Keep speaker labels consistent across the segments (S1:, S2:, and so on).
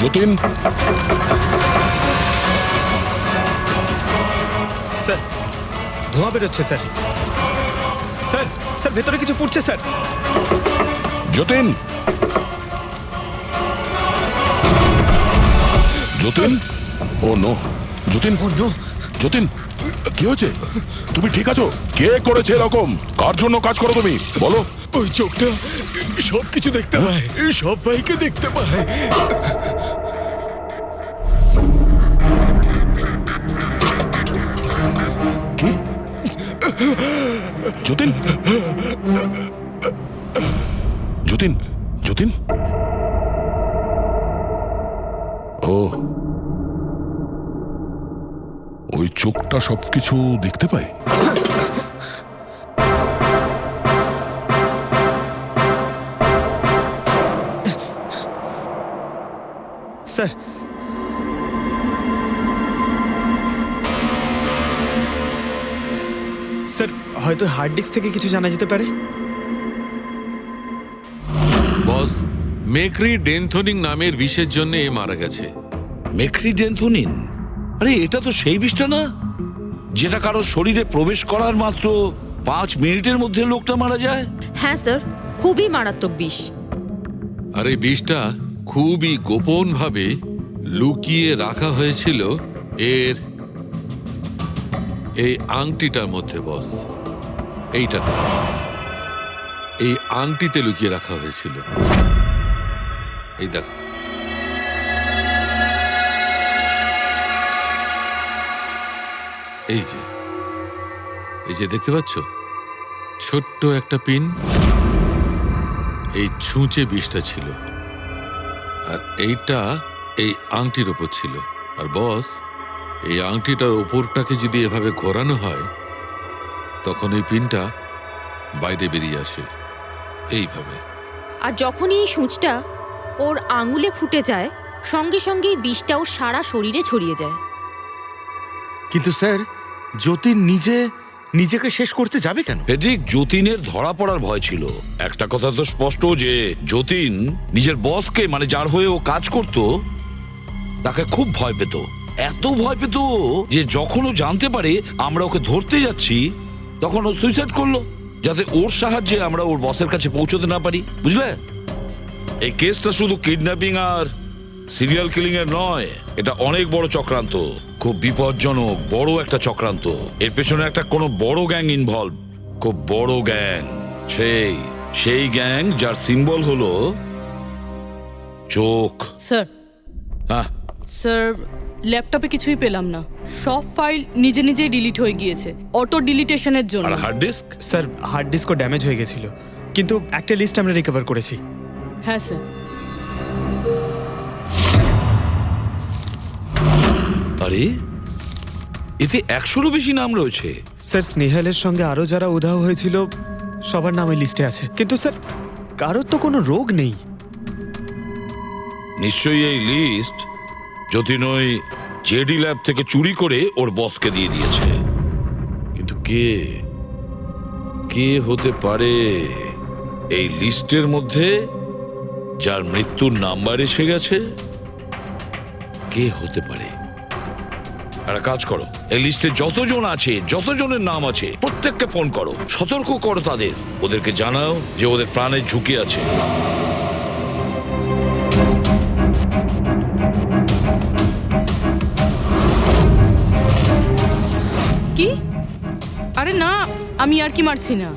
S1: Jatin,
S2: sir ধোঁয়া বেরোচ্ছে sir. Sir sir ভেতরে কিছু পড়ছে স্যার।
S1: যতীন, যতীন, ও নো, যতীন,
S2: ও নো,
S1: যতীন, কি হয়েছে? তুমি ঠিক আছো? কে করেছে এরকম? কার জন্য কাজ করো তুমি বলো?
S2: ওই চোখটা সবকিছু দেখতে পায়, সবাইকে দেখতে পায়।
S1: কি? যতীন, যতীন, যতীন, ও ওই চোখটা সবকিছু দেখতে পায়।
S2: স্যার স্যার হয়তো হার্ড ডিস্ক থেকে কিছু জানা যেতে পারে।
S3: বস, মেক্রি ডেনথোনিং নামের বিষের জন্য এ মারা গেছে।
S4: মেক্রিডেনথোনিন? আরে এটা তো সেই বিষটা না যেটা কারো শরীরে প্রবেশ করার মাত্র 5 মিনিটের মধ্যে লোকটা মারা যায়।
S5: হ্যাঁ স্যার, খুবই মারাত্মক বিষ।
S3: আর এই বিষটা খুবই গোপনভাবে লুকিয়ে রাখা হয়েছিল এর এই আংটিটার মধ্যে। বস, এইটাতে, এই আংটিতে লুকিয়ে রাখা হয়েছিল। এই দেখো, এই যে দেখতে পাচ্ছ ছোট্ট একটা পিন, এই ছুঁচে বিষটা ছিল, আর এইটা এই আংটির ওপর ছিল। আর বস, এই আংটিটার ওপরটাকে যদি এভাবে ঘোরানো হয় তখন এই পিনটা বাইরে বেরিয়ে আসে এইভাবে।
S5: আর যখনই এই সূঁচটা ওর আঙুলে ফুটে যায়, সঙ্গে সঙ্গেই বিষটা ওর সারা শরীরে ছড়িয়ে যায়।
S6: কিন্তু স্যার, যতীন নিজেকে শেষ করতে যাবে কেন?
S4: ফেডরিক, যতীনের ধরা পড়ার ভয় ছিল। একটা কথা তো স্পষ্ট যে যতীন নিজের বসকে, মানে যার হয়ে ও কাজ করত, তাকে খুব ভয় পেত। এত ভয় পেত যে যখন ও জানতে পারে আমরা ওকে ধরতে যাচ্ছি তখন ও সুইসাইড করলো, যাতে ওর সাহায্যে আমরা ওর বসের কাছে পৌঁছতে না পারি। বুঝলে, এই কেসটা শুধু কিডন্যাপিং আর সিরিয়াল কিলিং এর নয়, এটা অনেক বড় চক্রান্ত, খুব বিপজ্জনক বড় একটা চক্রান্ত। এর পেছনে একটা কোনো বড় গ্যাং ইনভলভ, খুব বড় গ্যাং। সেই গ্যাং যার সিম্বল হলো চোখ।
S7: স্যার,
S4: হ্যাঁ
S7: স্যার ল্যাপটপে কিছুই পেলাম না। সব ফাইল নিজে নিজেই ডিলিট হয়ে গিয়েছে অটো ডিলিটেশনের জন্য।
S4: আর হার্ড ডিস্ক?
S2: স্যার হার্ড ডিস্কও ড্যামেজ হয়ে গেছিল, কিন্তু একটা লিস্ট আমরা রিকভার করেছি।
S7: হ্যাঁ স্যার।
S4: আরে এতে 100-রও বেশি নাম রয়েছে।
S2: স্যার স্নেহালের সঙ্গে আরো যারা উধাও হয়েছিল সবার নাম ওই লিস্টে আছে, কিন্তু স্যার কারোর তো কোনো রোগ নেই।
S4: নিশ্চয়ই এই লিস্ট যতীন ওই জেডি ল্যাব থেকে চুরি করে ওর বসকে দিয়ে দিয়েছে। কিন্তু কে হতে পারে এই লিস্টের মধ্যে যার মৃত্যুর নাম্বার এসে গেছে? কে হতে পারে? একটা কাজ করো, এই লিস্টে যতজন আছে, যতজনের নাম আছে, প্রত্যেককে ফোন করো, সতর্ক করো তাদের, ওদেরকে জানাও যে ওদের প্রাণের ঝুঁকি আছে।
S7: কি? আরে না, আমি আর কি মারছি না।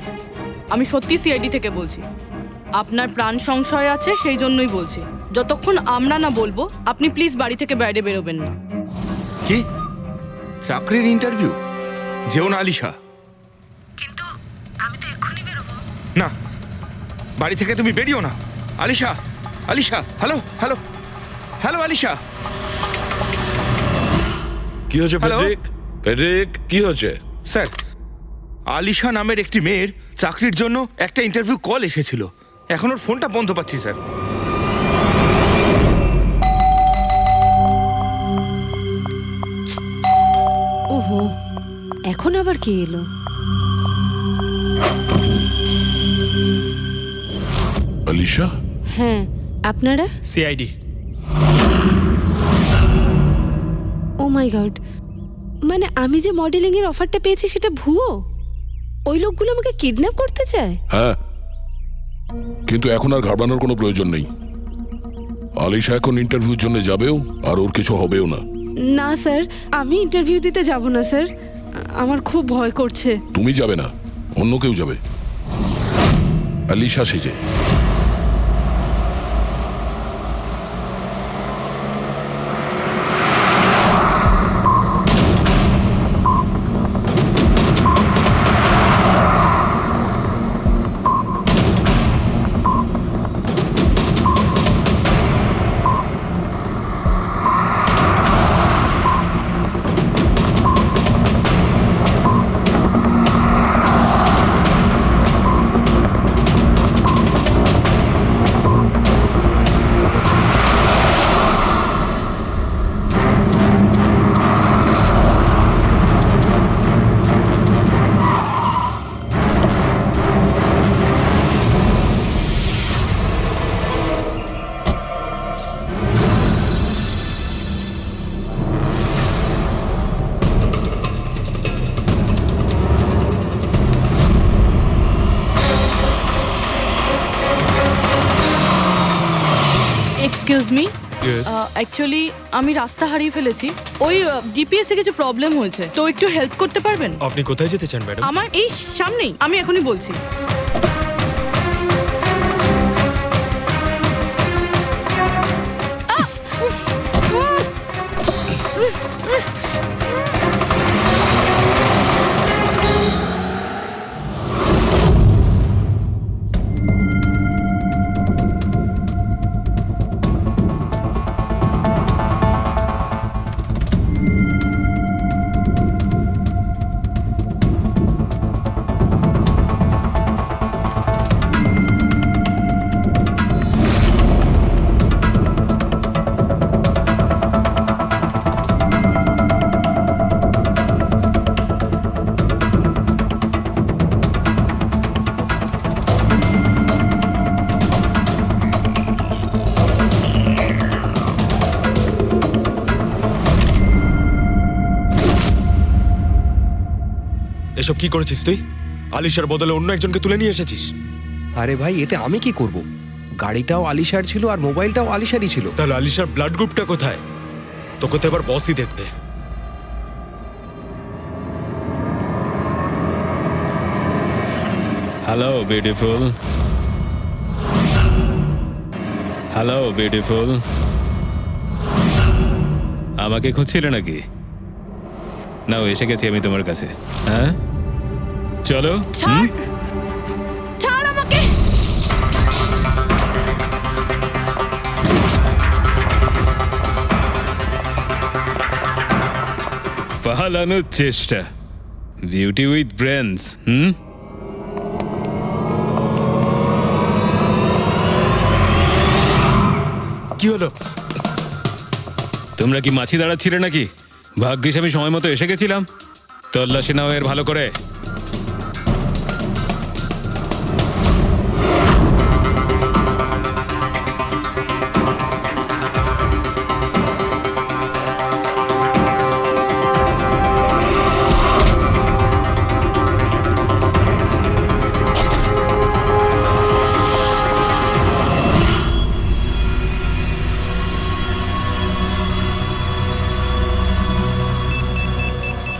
S7: আমি সত্যি সিআইডি থেকে বলছি। আপনার প্রাণ সংশয় আছে, সেই জন্যই বলছি। যতক্ষণ আমরা না বলবো আপনি প্লিজ বাড়ি থেকে বাইরে বেরোবেন না।
S6: কি চাকরির ইন্টারভিউ? যেও না আলিশা।
S5: কিন্তু আমি তো এক্ষুনি বেরোবো।
S6: না, বাড়ি থেকে তুমি বেরিও না। Alisha, Alisha, hello hello hello Alisha.
S4: কি হয়েছে
S6: হ্যালো?
S4: ফেডরিক, কি হয়েছে?
S6: স্যার, আলিশা নামের একটি মেয়ের চাকরির জন্য একটা ইন্টারভিউ কল এসেছিল। এখন ওর ফোনটা বন্ধ পাচ্ছি স্যার।
S5: ওহো, এখন আবার কে এলো?
S1: আলিশা,
S5: হ্যাঁ, আপনারা?
S2: সিআইডি।
S8: মাই গড, মানে আমি যে মডেলিং এর অফারটা পেয়েছি সেটা ভুয়ো? ওই লোকগুলো আমাকে কিডন্যাপ করতে চায়?
S1: হ্যাঁ, কিন্তু এখন আর ঘাবড়ানোর কোনো প্রয়োজন নেই। আলিশা এখন ইন্টারভিউর জন্য যাবেও, আর ওর কিছু হবেও না।
S8: না স্যার, আমি ইন্টারভিউ দিতে যাব না স্যার, আমার খুব ভয় করছে।
S1: তুমি যাবে না, অন্য কেউ যাবে, আলিশা সেজে।
S7: এক্সকিউজ মি, অ্যাকচুয়ালি আমি রাস্তা হারিয়ে ফেলেছি। ওই জিপিএস এ কিছু প্রবলেম হয়েছে, তো একটু হেল্প করতে পারবেন?
S2: আপনি কোথায় যেতে চান ম্যাডাম?
S7: আমার এই সামনেই, আমি এখনই বলছি।
S2: এসব কি করেছিস তুই? আলিশার বদলে অন্য একজনকে তুলে নিয়ে এসেছিস।
S9: আরে ভাই, এতে আমি কি করব? গাড়িটাও আলিশার ছিল আর মোবাইলটাও আলিশারই ছিল।
S2: তাহলে আলিশার ব্লাড গ্রুপটা কোথায়? তোকে তো এবার বসই দেখবে।
S10: হ্যালো বিউটিফুল, হ্যালো বিউটিফুল, আমাকে খুঁজছিলে নাকি? নাও, এসে গেছি আমি তোমার কাছে। হ্যাঁ, চলো।
S7: ছাড়, ছাড় আমাকে।
S10: পালানোর চেষ্টা, বিউটি উইথ ব্রেনস।
S2: কি হলো?
S10: তোমরা কি মাছি দাঁড়াচ্ছিলে নাকি? ভাগ্যিস আমি সময় মতো এসে গেছিলাম। তল্লাশি নাও এর ভালো করে।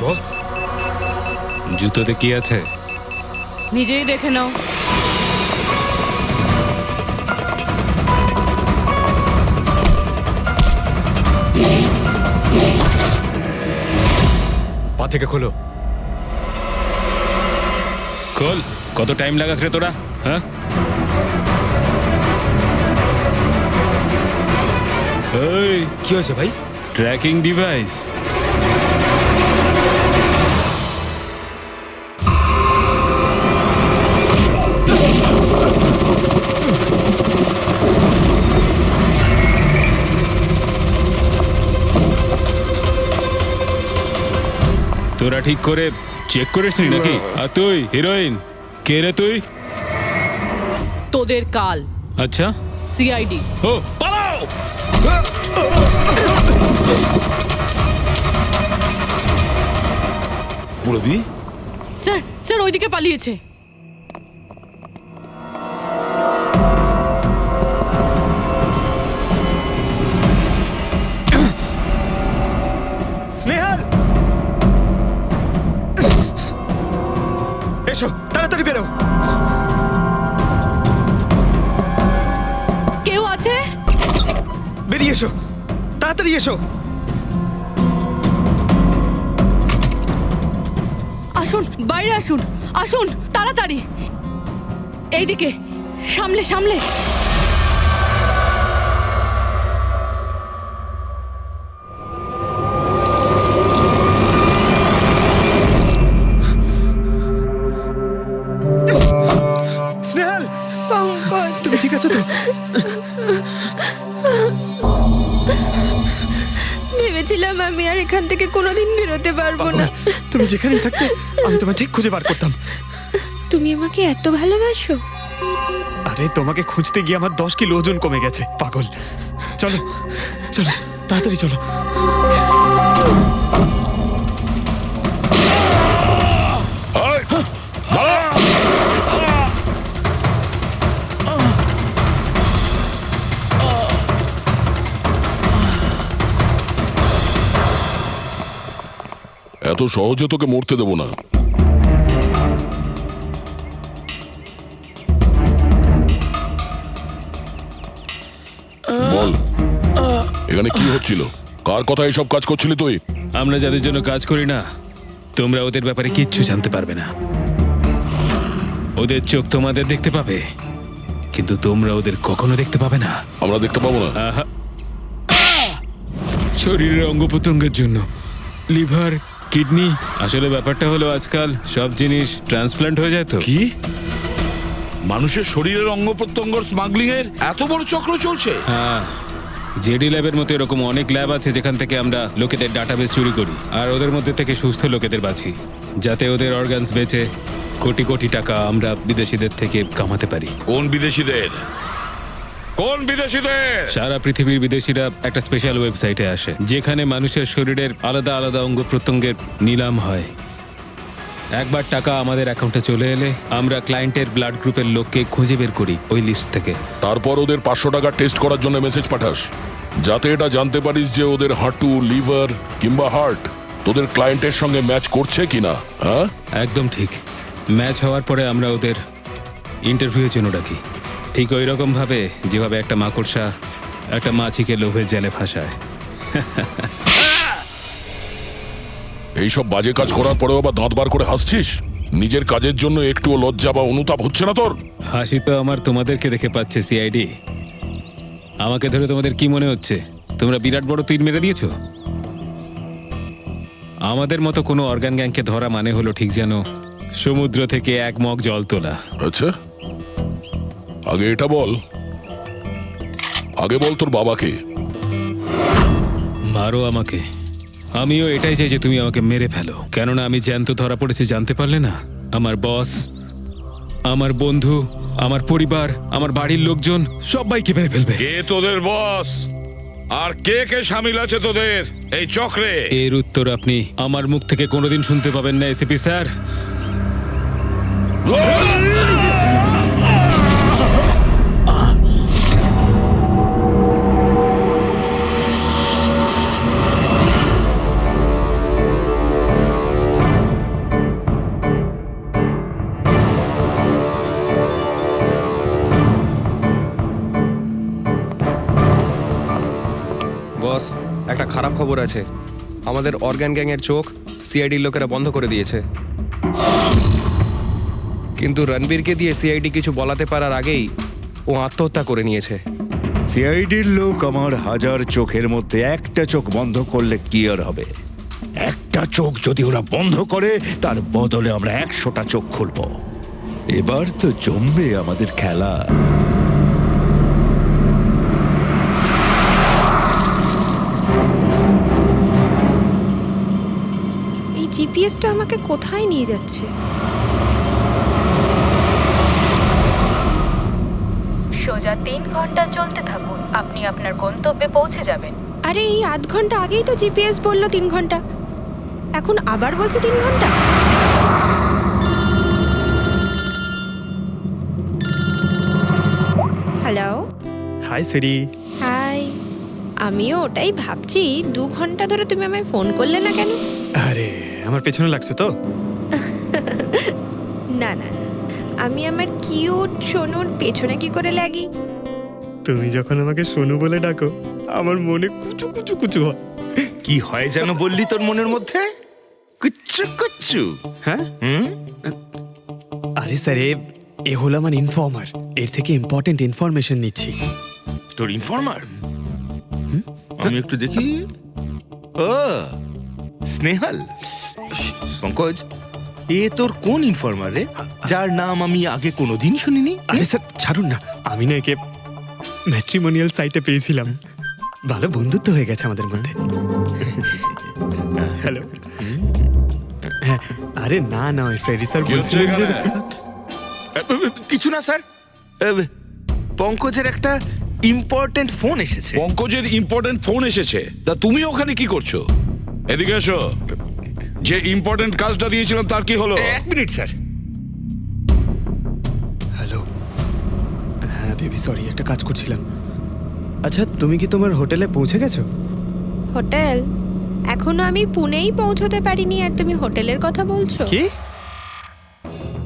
S2: বস,
S10: জুতোতে কি আছে?
S7: নিজেই দেখে নাও।
S2: পা থেকে খোলো।
S10: খোল। কত টাইম লাগাস রে তোরা? হ্যাঁ, এই
S2: কি হয়েছে ভাই?
S10: Tracking device. তোরা ঠিক করে চেক করেছিস নাকি? আর তুই হিরোইন, কে রে তুই?
S7: তোদের কাল।
S10: আচ্ছা,
S7: সিআইডি।
S10: ও পালাও।
S4: পুরবি?
S7: স্যার স্যার ওইদিকে পালিয়েছে।
S2: স্নেহাল, এসো তাড়াতাড়ি বেরো।
S7: কেউ আছে?
S2: বেরিয়ে এসো, তাড়াতাড়ি এসো।
S7: আসুন, বাইরে আসুন, আসুন তাড়াতাড়ি। এইদিকে, সামলে সামলে।
S2: স্নেহাল,
S8: পঙ্কজ,
S2: তুমি ঠিক আছো তো?
S8: ভেবেছিলাম আমি আর এখান থেকে কোনোদিন বেরোতে পারবো না।
S2: তুমি যেখানেই থাকতে আমি তোমায় ঠিক খুঁজে বার করতাম।
S8: তুমি আমাকে এত ভালোবাসো?
S2: আরে তোমাকে খুঁজতে গিয়ে আমার 10 কিলো ওজন কমে গেছে, পাগল। চলো চলো, তাড়াতাড়ি চলো।
S1: এত সহজে তোকে মরতে দেবো না। বল, এখানে কি হচ্ছিল? কার কথা এসব কাজ করছিলি তুই?
S10: আমরা যাদের জন্য কাজ করি না, তোমরা ওদের ব্যাপারে কিচ্ছু জানতে পারবে না। ওদের চোখ তোমাদের দেখতে পাবে, কিন্তু তোমরা ওদের কখনো দেখতে পাবে না।
S1: আমরা দেখতে পাবো না?
S10: আহা! শরীরের অঙ্গ প্রত্যঙ্গের জন্য লিভার, কিডনি, আসলে ব্যাপারটা হলো আজকাল সব জিনিস ট্রান্সপ্লান্ট হয়ে যায় তো।
S4: কি? মানুষের শরীরের অঙ্গ প্রত্যঙ্গর স্মাগলিং এর এত বড় চক্র চলছে?
S10: হ্যাঁ, জেডি ল্যাবের মতো এরকম অনেক ল্যাব আছে যেখান থেকে আমরা লোকেদের ডাটাবেস চুরি করি আর ওদের মধ্যে থেকে সুস্থ লোকেদের বাছি, যাতে ওদের অর্গানস বেচে কোটি কোটি টাকা আমরা বিদেশিদের থেকে কামাতে পারি।
S4: কোন বিদেশিদের? কোন বিদেশিদের?
S10: সারা পৃথিবীর বিদেশিরা একটা স্পেশাল ওয়েবসাইটে আসে যেখানে মানুষের শরীরের আলাদা আলাদা অঙ্গ প্রত্যঙ্গের নিলাম হয়। একবার টাকা আমাদের অ্যাকাউন্টে চলে এলে আমরা ক্লায়েন্টের ব্লাড গ্রুপের লোককে খুঁজে বের করি ওই লিস্ট থেকে।
S1: তারপর ওদের 500 টাকা টেস্ট করার জন্য মেসেজ পাঠাস, যাতে এটা জানতে পারিস যে ওদের হাঁটু, লিভার কিংবা হার্ট তোদের ক্লায়েন্টের সঙ্গে ম্যাচ করছে কিনা। হ্যাঁ,
S10: একদম ঠিক। ম্যাচ হওয়ার পরে আমরা ওদের ইন্টারভিউয়ের জন্য ডাকি, ঠিক ওই রকম ভাবে যেভাবে একটা মাকড়সা একটা মাছিকে লোভের জালে ফাঁসায়।
S1: এইসব বাজে কাজ করার পরেও আবার দাঁত বার করে হাসছিস? নিজের কাজের জন্য একটুও লজ্জা বা অনুতাপ হচ্ছে না তোর?
S10: হাসি তো আমার তোমাদেরকে দেখে পাচ্ছে সিআইডি। আমাকে ধরে তোমাদের কি মনে হচ্ছে তোমরা বিরাট বড় তীর মেরে দিয়েছো? আমাদের মতো কোনো অর্গান গ্যাংকে ধরা মানে হলো ঠিক যেন সমুদ্র থেকে এক মগ জল তোলা।
S1: আচ্ছা, আগে এটা বল, আগে বল তোর বাবাকে।
S10: মারো আমাকে, আমিও এটাই চাই যে তুমি আমাকে মেরে ফেলো, কেননা আমি জ্যান্ত ধরা পড়েছি জানতে পারলে না? আমার বস, আমার বন্ধু, আমার পরিবার, আমার বাড়ির লোকজন সবাইকে মেরে ফেলবে।
S4: কে তোদের বস আর কে কে শামিল আছে তোদের এই চক্রে?
S10: এর উত্তর আপনি আমার মুখ থেকে কোনোদিন শুনতে পাবেন না এসিপি স্যার।
S9: বস, একটা খারাপ খবর আছে। আমাদের অর্গান গ্যাংয়ের চোখ সিআইডির লোকেরা বন্ধ করে দিয়েছে। কিন্তু রণবীরকে দিয়ে সিআইডি কিছু বলাতে পারার আগেই ও আত্মহত্যা করে নিয়েছে।
S11: সিআইডির লোক আমার 1000 চোখের মধ্যে একটা চোখ বন্ধ করলে কি আর হবে? একটা চোখ যদি ওরা বন্ধ করে তার বদলে আমরা 100টা চোখ খুলব। এবার তো জমবে আমাদের খেলা।
S8: এই জিপিএসটা আমাকে কোথায় নিয়ে যাচ্ছে?
S5: সোজা 3 ঘন্টা চলতে থাকুন, আপনি আপনার গন্তব্যে পৌঁছে যাবেন।
S8: আরে এই আধ ঘন্টা আগেই তো জিপিএস বললো 3 ঘন্টা, এখন আবার বলছে 3 ঘন্টা। হ্যালো।
S2: হাই সিরি।
S8: হাই। আমিও ওটাই ভাবছি, 2 ঘন্টা ধরে তুমি আমায় ফোন করলে না কেন?
S2: আরে আমার পেছনে লাগছো তো?
S8: না না না, আমি আমার কিউট সোনুর পেছনে কি করে লাগি?
S2: তুমি যখন আমাকে সোনু বলে ডাকো আমার মনে কুচু কুচু কুচু হয়।
S6: কি হয় যেন বললি তোর মনের মধ্যে? কুচ্চু কুচ্চু।
S2: হ্যাঁ?
S6: হুম?
S2: আরে স্যার এ হলো আমার ইনফর্মার, এর থেকে ইম্পর্টেন্ট ইনফরমেশন নিচ্ছি।
S6: তোর ইনফর্মার? আমি একটু দেখি। ও স্নেহাল। পঙ্কজ, এ তোর কোন ইনফর্মার রে, যার নাম আমি আগে কোনোদিন শুনিনি?
S2: আরে স্যার ছাড়ুন না, আমি না একে ম্যাট্রিমোনিয়াল সাইটে পেয়েছিলাম, ভালো বন্ধুত্ব হয়ে গেছে আমাদের মধ্যে। হ্যালো। হ্যাঁ, আরে না না, ওই ফ্রেডি স্যার বলছিলেন যে
S6: কিছু না স্যার, পঙ্কজের একটা ইম্পর্টেন্ট ফোন এসেছে।
S4: পঙ্কজের ইম্পর্টেন্ট ফোন এসেছে, তা তুমি ওখানে কি করছো? এদিকে এসো। যে ইম্পর্টেন্ট কাজটা দিয়েছিলাম তার কি হলো?
S6: 1 মিনিট স্যার।
S2: হ্যালো। হ্যাঁ বেবি সরি, একটা কাজ করছিলাম। আচ্ছা তুমি কি তোমার হোটেলে পৌঁছে গেছো?
S8: হোটেল? এখনো আমি পুনেই পৌঁছতে পারিনি আর তুমি হোটেলের কথা বলছো?
S2: কি?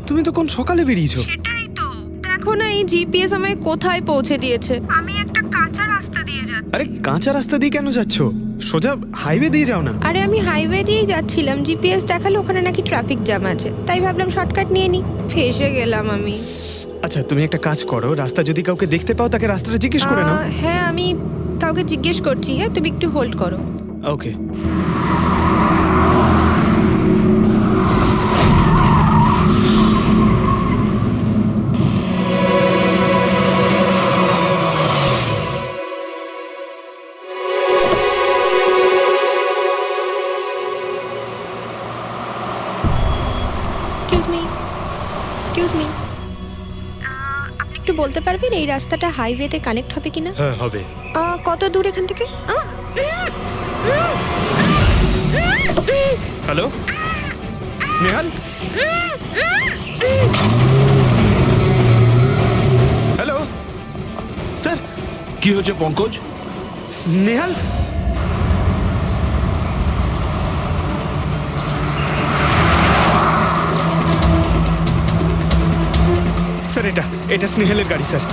S2: তুমি তো কোন সকালে বেরিয়েছো?
S8: সেটাই তো, দেখো না এই জিপিএস আমায় কোথায় পৌঁছে দিয়েছে। আমি একটা কাঁচা রাস্তা দিয়ে যাচ্ছি।
S2: আরে কাঁচা রাস্তা দিয়ে কেন যাচ্ছো? সোজা হাইওয়ে দিয়ে যাও না।
S8: আরে আমি হাইওয়ে দিয়েই যাচ্ছিলাম, জিপিএস দেখালো ওখানে নাকি ট্রাফিক জ্যাম আছে, তাই ভাবলাম শর্টকাট নিয়ে নি, ফেসে গেলাম আমি।
S2: আচ্ছা তুমি একটা কাজ করো, রাস্তা যদি কাউকে দেখতে পাও তাকে রাস্তাটা জিজ্ঞেস করে নাও।
S8: হ্যাঁ আমি কাউকে জিজ্ঞেস করছি, হ্যাঁ তুমি একটু হোল্ড করো।
S2: ওকে।
S8: এক্সকিউজ মি, আপনি একটু বলতে পারবেন এই রাস্তাটা হাইওয়েতে কানেক্ট হবে কিনা?
S2: হ্যাঁ হবে।
S8: কত দূর এখান থেকে?
S2: হ্যালো স্নেহাল। Hello sir.
S4: কি হয়েছে পঙ্কজ?
S2: স্নেহাল। স্যার এটা স্নেহালের গাড়ি স্যার।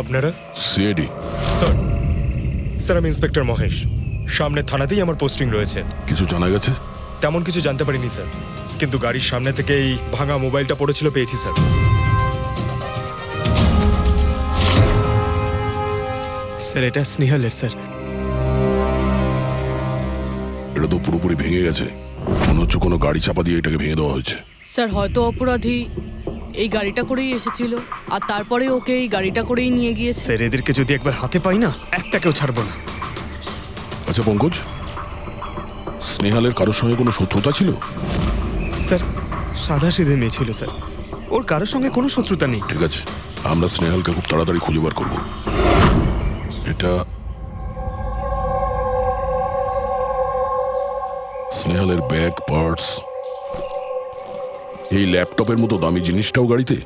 S12: আপনারা?
S1: সিআইডি।
S12: স্যার আমি ইন্সপেক্টর মহেশ, সামনে থানাতেই আমার পোস্টিং রয়েছে।
S1: কিছু জানা গেছে?
S12: তেমন কিছু জানতে পারিনি স্যার, কিন্তু গাড়ির সামনে থেকে এই ভাঙা মোবাইলটা পড়েছিল পেয়েছি স্যার।
S2: স্যার এটা স্নেহালের স্যার।
S1: এটা তো পুরোপুরি ভেঙে গেছে, মনে হচ্ছে কোনো গাড়ি চাপা দিয়ে এটাকে ভেঙে দেওয়া হয়েছে।
S7: স্যার হয়তো অপরাধী এই গাড়িটা করেই এসেছিল আর তারপরে ওকে এই গাড়িটা করেই নিয়ে গিয়েছে।
S2: স্যার এদেরকে যদি একবার হাতে পাই না, একটাকেও ছাড়বো না।
S1: আচ্ছা পঙ্কজ, স্নেহালের কারোর সঙ্গে কোনো শত্রুতা ছিল?
S2: স্যার সাদা সিধে মেয়ে ছিল স্যার, ওর কারোর সঙ্গে কোনো শত্রুতা নেই।
S1: ঠিক আছে, আমরা স্নেহালকে খুব তাড়াতাড়ি খুঁজে বার করবো। এটা স্নেহালের ব্যাগ, পার্টস, এই ল্যাপটপের মতো দামি জিনিসটাও গাড়িতে?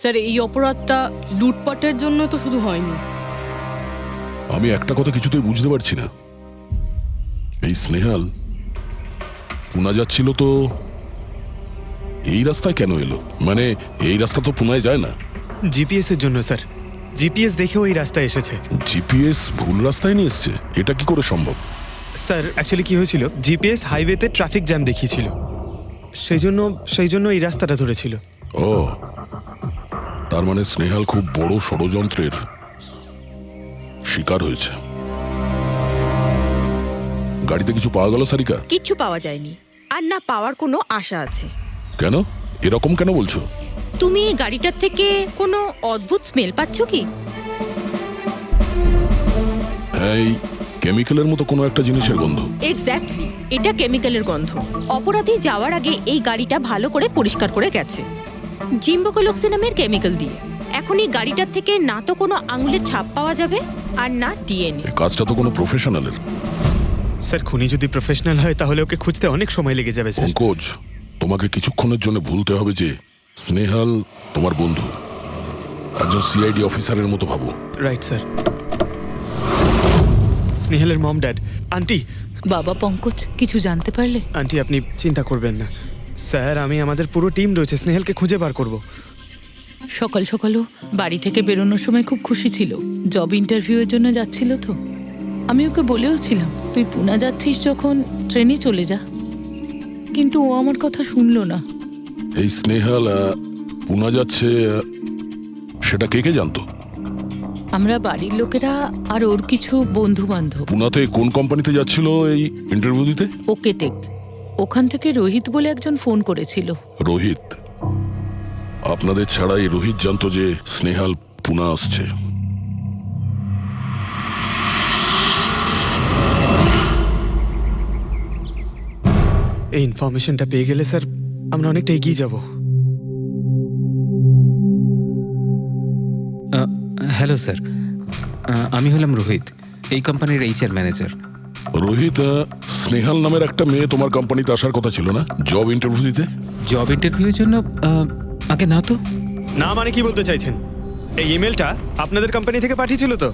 S7: স্যার এই অপরাধটা লুটপাটের জন্য তো শুধু হয়নি।
S1: আমি একটা কথা কিছুতেই বুঝতে পারছি না, এই স্নেহাল পুনা যাচ্ছিল তো এই রাস্তায় কেন এলো? মানে এই রাস্তা তো পুনায় যায় না।
S2: জিপিএস এর জন্য স্যার, জিপিএস দেখে ওই রাস্তায় এসেছে।
S1: জিপিএস ভুল রাস্তায় নিয়ে এসছে, এটা কি করে সম্ভব?
S2: স্যার অ্যাকচুয়ালি কি হয়েছিল, জিপিএস হাইওয়েতে ট্রাফিক জ্যাম দেখিয়েছিল, সেই জন্য এই রাস্তাটা ধরেছিল।
S1: ও, তার মানে স্নেহাল খুব বড় ষড়যন্ত্রের শিকার হয়েছে। গাড়িতে কিছু পাওয়া গেল সারিকা?
S5: কিচ্ছু পাওয়া যায়নি, আর না পাওয়ার কোনো আশা আছে।
S1: কেন এরকম কেন বলছো?
S5: তুমি এই গাড়িটার থেকে কোনো অদ্ভুত স্মেল পাচ্ছ কি?
S1: এই কেমিক্যালের মতো কোনো একটা জিনিসের গন্ধ।
S5: এক্স্যাক্টলি, এটা কেমিক্যালের গন্ধ। অপরাধী যাওয়ার আগে এই গাড়িটা ভালো করে পরিষ্কার করে গেছে জিম্বোকোলক্সি নামের কেমিক্যাল দিয়ে। এখন এই গাড়িটার থেকে না তো কোনো আঙুলের ছাপ পাওয়া যাবে আর না ডিএনএ।
S1: এই কাজটা তো কোনো প্রফেশনালের।
S2: স্যার খুনি যদি প্রফেশনাল হয় তাহলে ওকে খুঁজতে অনেক সময় লেগে যাবে স্যার।
S1: পঙ্কজ, তোমাকে কিছুক্ষণের জন্য ভুলতে হবে যে স্নেহাল তোমার বন্ধু, একজন সিআইডি অফিসারের মতো ভাবো।
S2: Right sir. স্নেহালের মম ড্যাড, আন্টি।
S13: বাবা পঙ্কজ, কিছু জানতে পারলে?
S2: আন্টি আপনি চিন্তা করবেন না স্যার, আমি আমাদের পুরো টিম রয়েছে, স্নেহালকে খুঁজে বার করব।
S13: সকাল সকালও বাড়ি থেকে বেরোনোর সময় খুব খুশি ছিল, জব ইন্টারভিউয়ের জন্য যাচ্ছিল তো। আমি ওকে বলেও ছিলাম তুই পুনা যাচ্ছিস যখন ট্রেনে চলে যা, কিন্তু ও আমার কথা শুনলো না।
S1: এই স্নেহাল পুনা যাচ্ছে সেটা কে কে জানতো?
S13: আমরা বাড়ির লোকেরা আর ওর কিছু বন্ধু বান্ধব।
S1: পুনাতে কোন কোম্পানিতে যাচ্ছিল এই ইন্টারভিউ দিতে?
S13: Okay take. ওখান থেকে রোহিত বলে একজন ফোন করেছিল।
S1: রোহিত? আপনাদের ছাড়াই রোহিত জানতো যে স্নেহাল পুনা আসছে।
S2: এই ইনফরমেশনটা পেয়ে গেলে স্যার আমরা অনেকটা এগিয়ে যাব।
S10: হ্যালো স্যার, আমি হলাম রোহিত, এই কোম্পানির এইচআর ম্যানেজার।
S1: রোহিত, স্নেহাল নামের একটা মেয়ে তোমার কোম্পানিতে আসার কথা ছিল না জব ইন্টারভিউ দিতে?
S10: জব ইন্টারভিউর জন্য? আগে না তো।
S2: না মানে কি বলতে চাইছেন? এই ইমেলটা আপনাদের কোম্পানি থেকে পাঠিয়েছিল তো?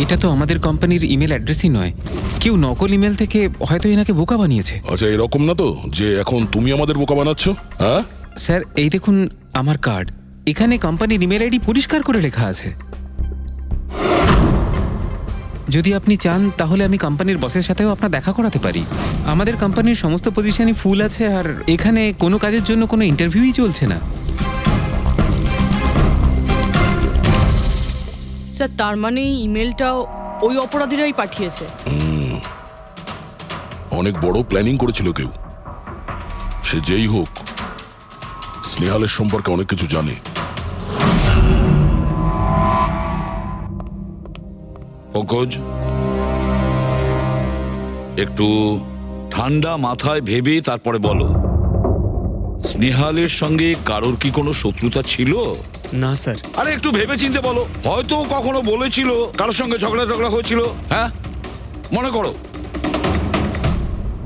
S10: এটা তো আমাদের কোম্পানির ইমেল অ্যাড্রেসই নয়, কেউ নকল ইমেল থেকে হয়তো এনাকে বোকা বানিয়েছে।
S1: আচ্ছা, এরকম না তো যে এখন তুমি আমাদের বোকা বানাচ্ছ? হ্যাঁ
S10: স্যার, এই দেখুন আমার কার্ড, এখানে কোম্পানির ইমেল আইডি পরিষ্কার করে লেখা আছে। যদি আপনি চান তাহলে আমি কোম্পানির বসের সাথেও আপনার দেখা করাতে পারি। আমাদের কোম্পানির সমস্ত পজিশনই ফুল আছে, আর এখানে কোনো কাজের জন্য কোনো ইন্টারভিউই চলছে না।
S7: স্যার তার মানে এই ইমেলটাও ওই অপরাধীরাই পাঠিয়েছে।
S1: অনেক বড় প্ল্যানিং করেছিল কেউ, সে যেই হোক স্নেহালের সম্পর্কে অনেক কিছু জানে।
S4: পঙ্কজ, একটু ঠান্ডা মাথায় ভেবে তারপরে বলো, স্নেহালের সঙ্গে কারোর কি কোনো শত্রুতা ছিল?
S2: না স্যার।
S4: আরে একটু ভেবে চিন্তে বলো, হয়তো কখনো বলেছিল কারোর সঙ্গে ঝগড়া হয়েছিল। হ্যাঁ, মনে করো।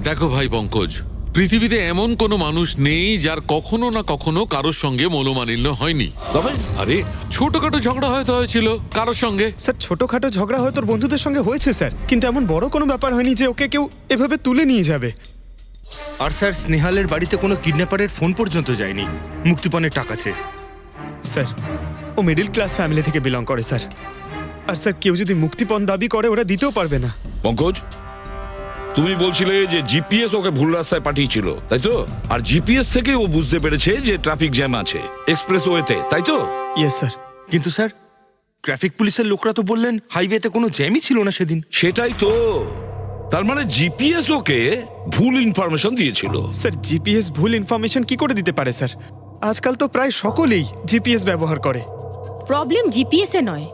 S3: দেখো ভাই পঙ্কজ, পৃথিবীতে এমন কোনো মানুষ নেই যার কখনো না কখনো কারোর সঙ্গে মনোমালিন্য হয়নি।
S4: তবে
S3: আরে ছোটখাটো ঝগড়া হয়তো হয়েছিল কারোর সঙ্গে।
S2: স্যার ছোটখাটো ঝগড়া হয়তো ওর বন্ধুদের সঙ্গে হয়েছে স্যার, কিন্তু এমন বড় কোনো ব্যাপার হয়নি যে ওকে কেউ এভাবে তুলে নিয়ে যাবে।
S6: আর স্যার স্নেহালের বাড়িতে কোনো কিডন্যাপারের ফোন পর্যন্ত যায়নি, মুক্তিপণের টাকা চেয়ে।
S2: স্যার ও মিডল ক্লাস ফ্যামিলি থেকে বিলং করে স্যার, আর স্যার কেউ যদি মুক্তিপণ দাবি করে ওরা দিতেও পারবে না।
S4: পঙ্কজ, তুমি বলছিলে যে জিপিএস ওকে ভুল রাস্তায় পাঠিয়েছিল, তাই তো? আর জিপিএস থেকে ও বুঝতে পেরেছে যে ট্রাফিক জ্যাম আছে এক্সপ্রেসওয়েতে, তাই তো?
S2: Yes sir.
S6: কিন্তু স্যার ট্রাফিক পুলিশের লোকরা তো বললেন হাইওয়েতে কোনো জ্যামই ছিল না সেদিন।
S4: সেটাই তো, তার মানে জিপিএস ওকে ভুল ইনফরমেশন দিয়েছিল।
S2: স্যার জিপিএস ভুল ইনফরমেশন কি করে দিতে পারে স্যার? আজকাল তো প্রায় সকলেই জিপিএস ব্যবহার করে।
S5: প্রবলেম জিপিএসে নয়,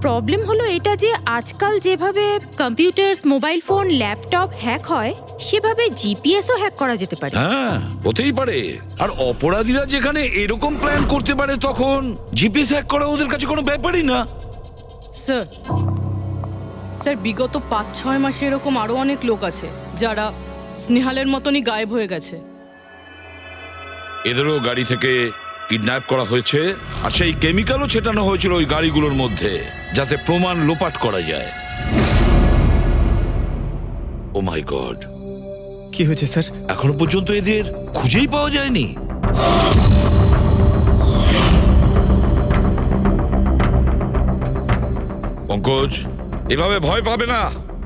S5: প্রবলেম হলো এটা যে আজকাল যেভাবে computers, mobile phone, laptop hack হয় সেভাবে জিপিএসও হ্যাক করা যেতে পারে।
S4: হ্যাঁ, হতেই পারে। আর অপরাধীরা যেখানে এরকম প্ল্যান করতে পারে তখন জিপিএস হ্যাক করা ওদের কাছে কোনো ব্যাপারই না।
S7: স্যার স্যার বিগত 5-6 মাসে এরকম আরো অনেক লোক আছে যারা স্নেহালের মতনই গায়েব হয়ে গেছে।
S4: এদেরও গাড়ি থেকে কিডন্যাপ করা হয়েছে, আর সেই কেমিক্যালও ছেটানো হয়েছিল ওই গাড়িগুলোর মধ্যে যাতে প্রমাণ লোপাট করা যায়। ও মাই গড,
S2: কি হয়েছে স্যার?
S4: এখনো পর্যন্ত এদের খুঁজেই পাওয়া যায়নি। পঙ্কজ, এভাবে ভয় পাবে না,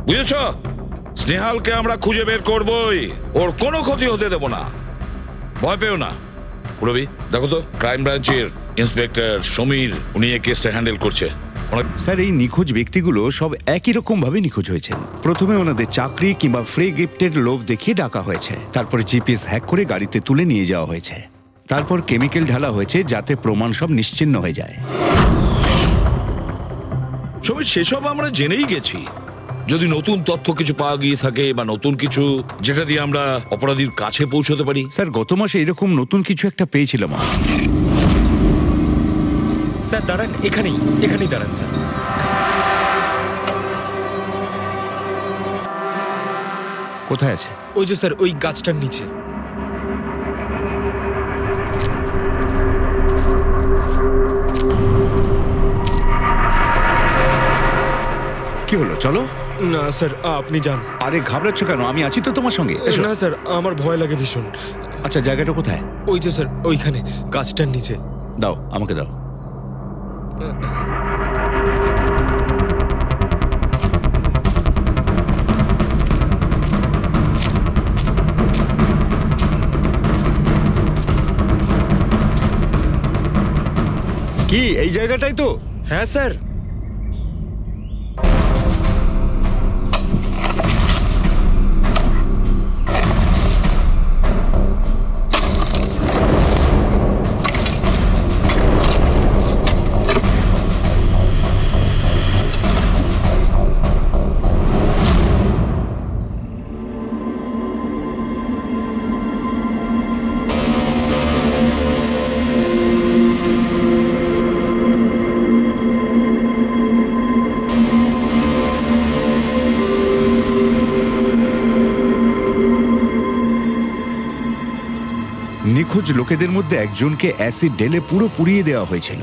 S4: বুঝেছ? স্নেহালকে আমরা খুঁজে বের করবই, ওর কোনো ক্ষতি হতে দেব না, ভয় পেও না। রবি, দেখো তো ক্রাইম ব্রাঞ্চের ইন্সপেক্টর সমীর, উনি এই কেসটা হ্যান্ডেল করছে।
S11: স্যার এই নিখোঁজ ব্যক্তিগুলো সব একই রকম ভাবে নিখোঁজ হয়েছে। প্রথমে ওনাদের চাকরি কিংবা ফ্রি গিফটের লোভ দেখিয়ে ডাকা হয়েছে, তারপরে জিপিএস হ্যাক করে গাড়িতে তুলে নিয়ে যাওয়া হয়েছে, তারপর কেমিক্যাল ঢালা হয়েছে যাতে প্রমাণ সব নিশ্চিহ্ন হয়ে যায়।
S4: সমীর, সেসব আমরা জেনেই গেছি। যদি নতুন তথ্য কিছু পাওয়া গিয়ে থাকে বা নতুন কিছু যেটা দিয়ে আমরা অপরাধীর কাছে পৌঁছতে পারি।
S11: স্যার গত মাসে এরকম নতুন কিছু একটা পেয়েছিলাম।
S12: স্যার দাঁড়ান, এখানেই দাঁড়ান স্যার।
S11: কোথায় আছে?
S12: ওই যে স্যার, ওই গাছটার নিচে।
S11: কি হলো, চলো।
S12: না স্যার, আপনি যান।
S11: আরে ঘাবড়াচ্ছ কেন? আমি আছি তো তোমার সঙ্গে, এসো।
S12: না স্যার, আমার ভয় লাগে ভীষণ।
S11: আচ্ছা, জায়গাটা কোথায়?
S12: ওই যে স্যার, ওইখানে গাছটার নিচে।
S11: দাও, আমাকে দাও। কি এই জায়গাটাই তো?
S12: হ্যাঁ স্যার।
S11: নিখোঁজ লোকেদের মধ্যে একজনকে অ্যাসিড ঢেলে পুরো পুড়িয়ে দেওয়া হয়েছিল।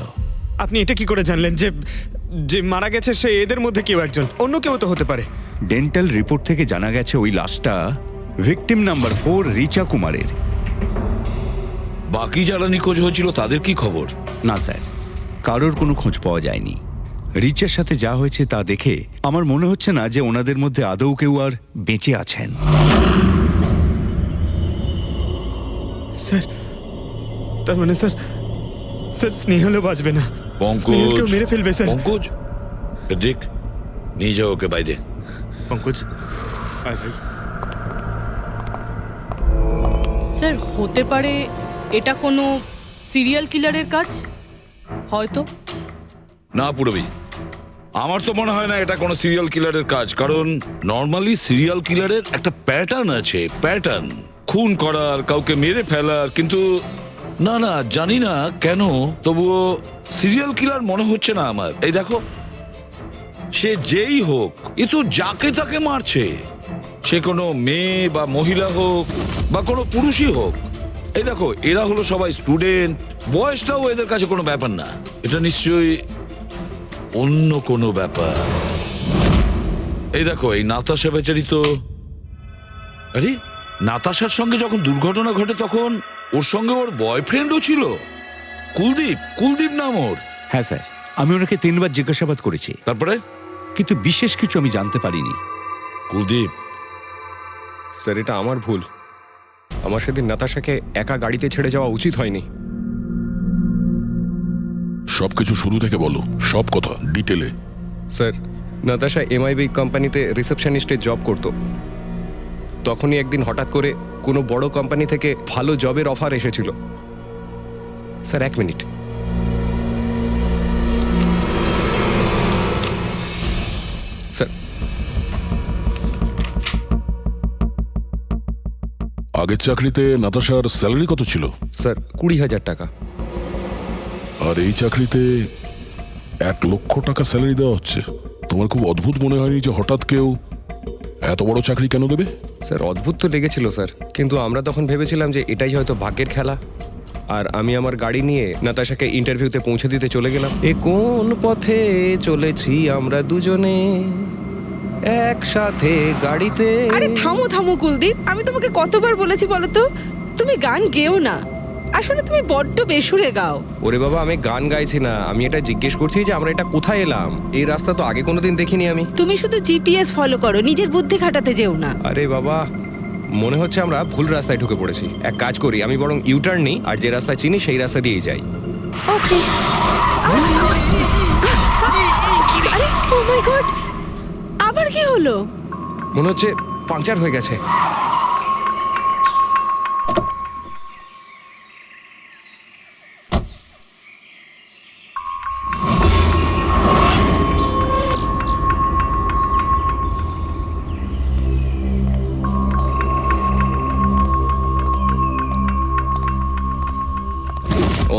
S2: আপনি এটা কি করে জানলেন যে যে মারা গেছে সে এদের মধ্যে কেউ একজন? অন্য কেউ তো হতে পারে।
S11: ডেন্টাল রিপোর্ট থেকে জানা গেছে ওই লাশটা ভিকটিম নাম্বার 4 রিচা কুমারের।
S4: বাকি যারা নিখোঁজ হয়েছিল তাদের কি খবর?
S11: না স্যার, কারোর কোনো খোঁজ পাওয়া যায়নি। রিচার সাথে যা হয়েছে তা দেখে আমার মনে হচ্ছে না যে ওনাদের মধ্যে আদৌ কেউ আর বেঁচে আছেন।
S2: স্যার, তার মানে স্যার স্নেহালও বাঁচবে না। স্নেহালকেও মেরে ফেলবে স্যার।
S4: পঙ্কজ, দেখ, নিয়ে যাও ওকে বাইরে।
S6: পঙ্কজ, আয় ভাই।
S7: স্যার, হতে পারে এটা কোনো সিরিয়াল কিলারের কাজ, হয়তো।
S4: না পুরবি, আমার তো মনে হয় না এটা কোনো সিরিয়াল কিলারের কাজ। কারণ নর্মালি সিরিয়াল কিলারের একটা প্যাটার্ন আছে, প্যাটার্ন খুন করার, কাউকে মেরে ফেলার। কিন্তু না না, জানি না কেন, তবুও সিরিয়াল কিলার মনে হচ্ছে না আমার। এই দেখো, সে যেই হোক, এ তো যাকে তাকে মারছে। সে কোনো মেয়ে বা মহিলা হোক বা কোনো পুরুষই হোক। এই দেখো, এরা হলো সবাই স্টুডেন্ট, বয়সটাও এদের কাছে কোনো ব্যাপার না। এটা নিশ্চয়ই অন্য কোনো ব্যাপার। এই দেখো, এই নাতাশা বেচারি তো, আরে নাতাশার সঙ্গে যখন দুর্ঘটনা ঘটে তখন ওর সঙ্গে ওর বয়ফ্রেন্ডও ছিল, কুলদীপ নাম ওর।
S11: হ্যাঁ স্যার, আমি ওনাকে 3 বার জিজ্ঞাসাবাদ করেছি,
S4: তারপরে
S11: কিন্তু বিশেষ কিছু আমি জানতে পারিনি।
S4: কুলদীপ,
S9: স্যার এটা আমার ভুল। আমার সেদিন নাতাশাকে একা গাড়িতে ছেড়ে যাওয়া উচিত হয়নি।
S1: সবকিছু শুরু থেকে বলো, সব কথা ডিটেলে।
S9: স্যার, নাতাশা এমআইবি কোম্পানিতে রিসেপশনিস্টের জব করত। তখনই একদিন হঠাৎ করে কোনো বড় কোম্পানি থেকে ভালো জবের অফার এসেছিল। Sir 1 minute. স্যার,
S1: আগের চাকরিতে নাতাশার স্যালারি কত ছিল?
S9: স্যার 20,000 টাকা।
S1: আর এই চাকরিতে 1 লক্ষ টাকা স্যালারি দেওয়া হচ্ছে। তোমার খুব অদ্ভুত মনে হয়নি যে হঠাৎ কেউ এত বড় চাকরি কেন দেবে?
S9: স্যার অদ্ভুত তো লেগেছিল স্যার, কিন্তু আমরা তখন ভেবেছিলাম যে এটাই হয়তো ভাগ্যের খেলা। আর আমি আমার গাড়ি নিয়ে নাতাশাকে ইন্টারভিউতে পৌঁছে দিতে চলে গেলাম। এ কোন পথে চলেছি আমরা দুজনে একসাথে গাড়িতে।
S8: আরে থামো থামো কুলদীপ, আমি তোমাকে কতবার বলেছি বলো তো, তুমি গান গেও না। আসলে তুমি বড্ড বেসুরে গাও।
S9: ওরে বাবা, আমি গান গাইছি না, আমি এটা জিজ্ঞেস করছি যে আমরা এটা কোথায় এলাম। এই রাস্তা তো আগে কোনোদিন দেখিনি আমি।
S8: তুমি শুধু জিপিএস ফলো করো, নিজের বুদ্ধি খাটাতে যেও না।
S9: আরে বাবা, মনে হচ্ছে আমরা ভুল রাস্তায় ঢুকে পড়েছি। এক কাজ করি, আমি বরং ইউটার্ন নিই, আর যে রাস্তা চিনি সেই রাস্তা দিয়েই যাই।
S8: ওকে। আরে ও মাই গড, আবার কি হলো?
S9: মনে হচ্ছে পাংচার হয়ে গেছে।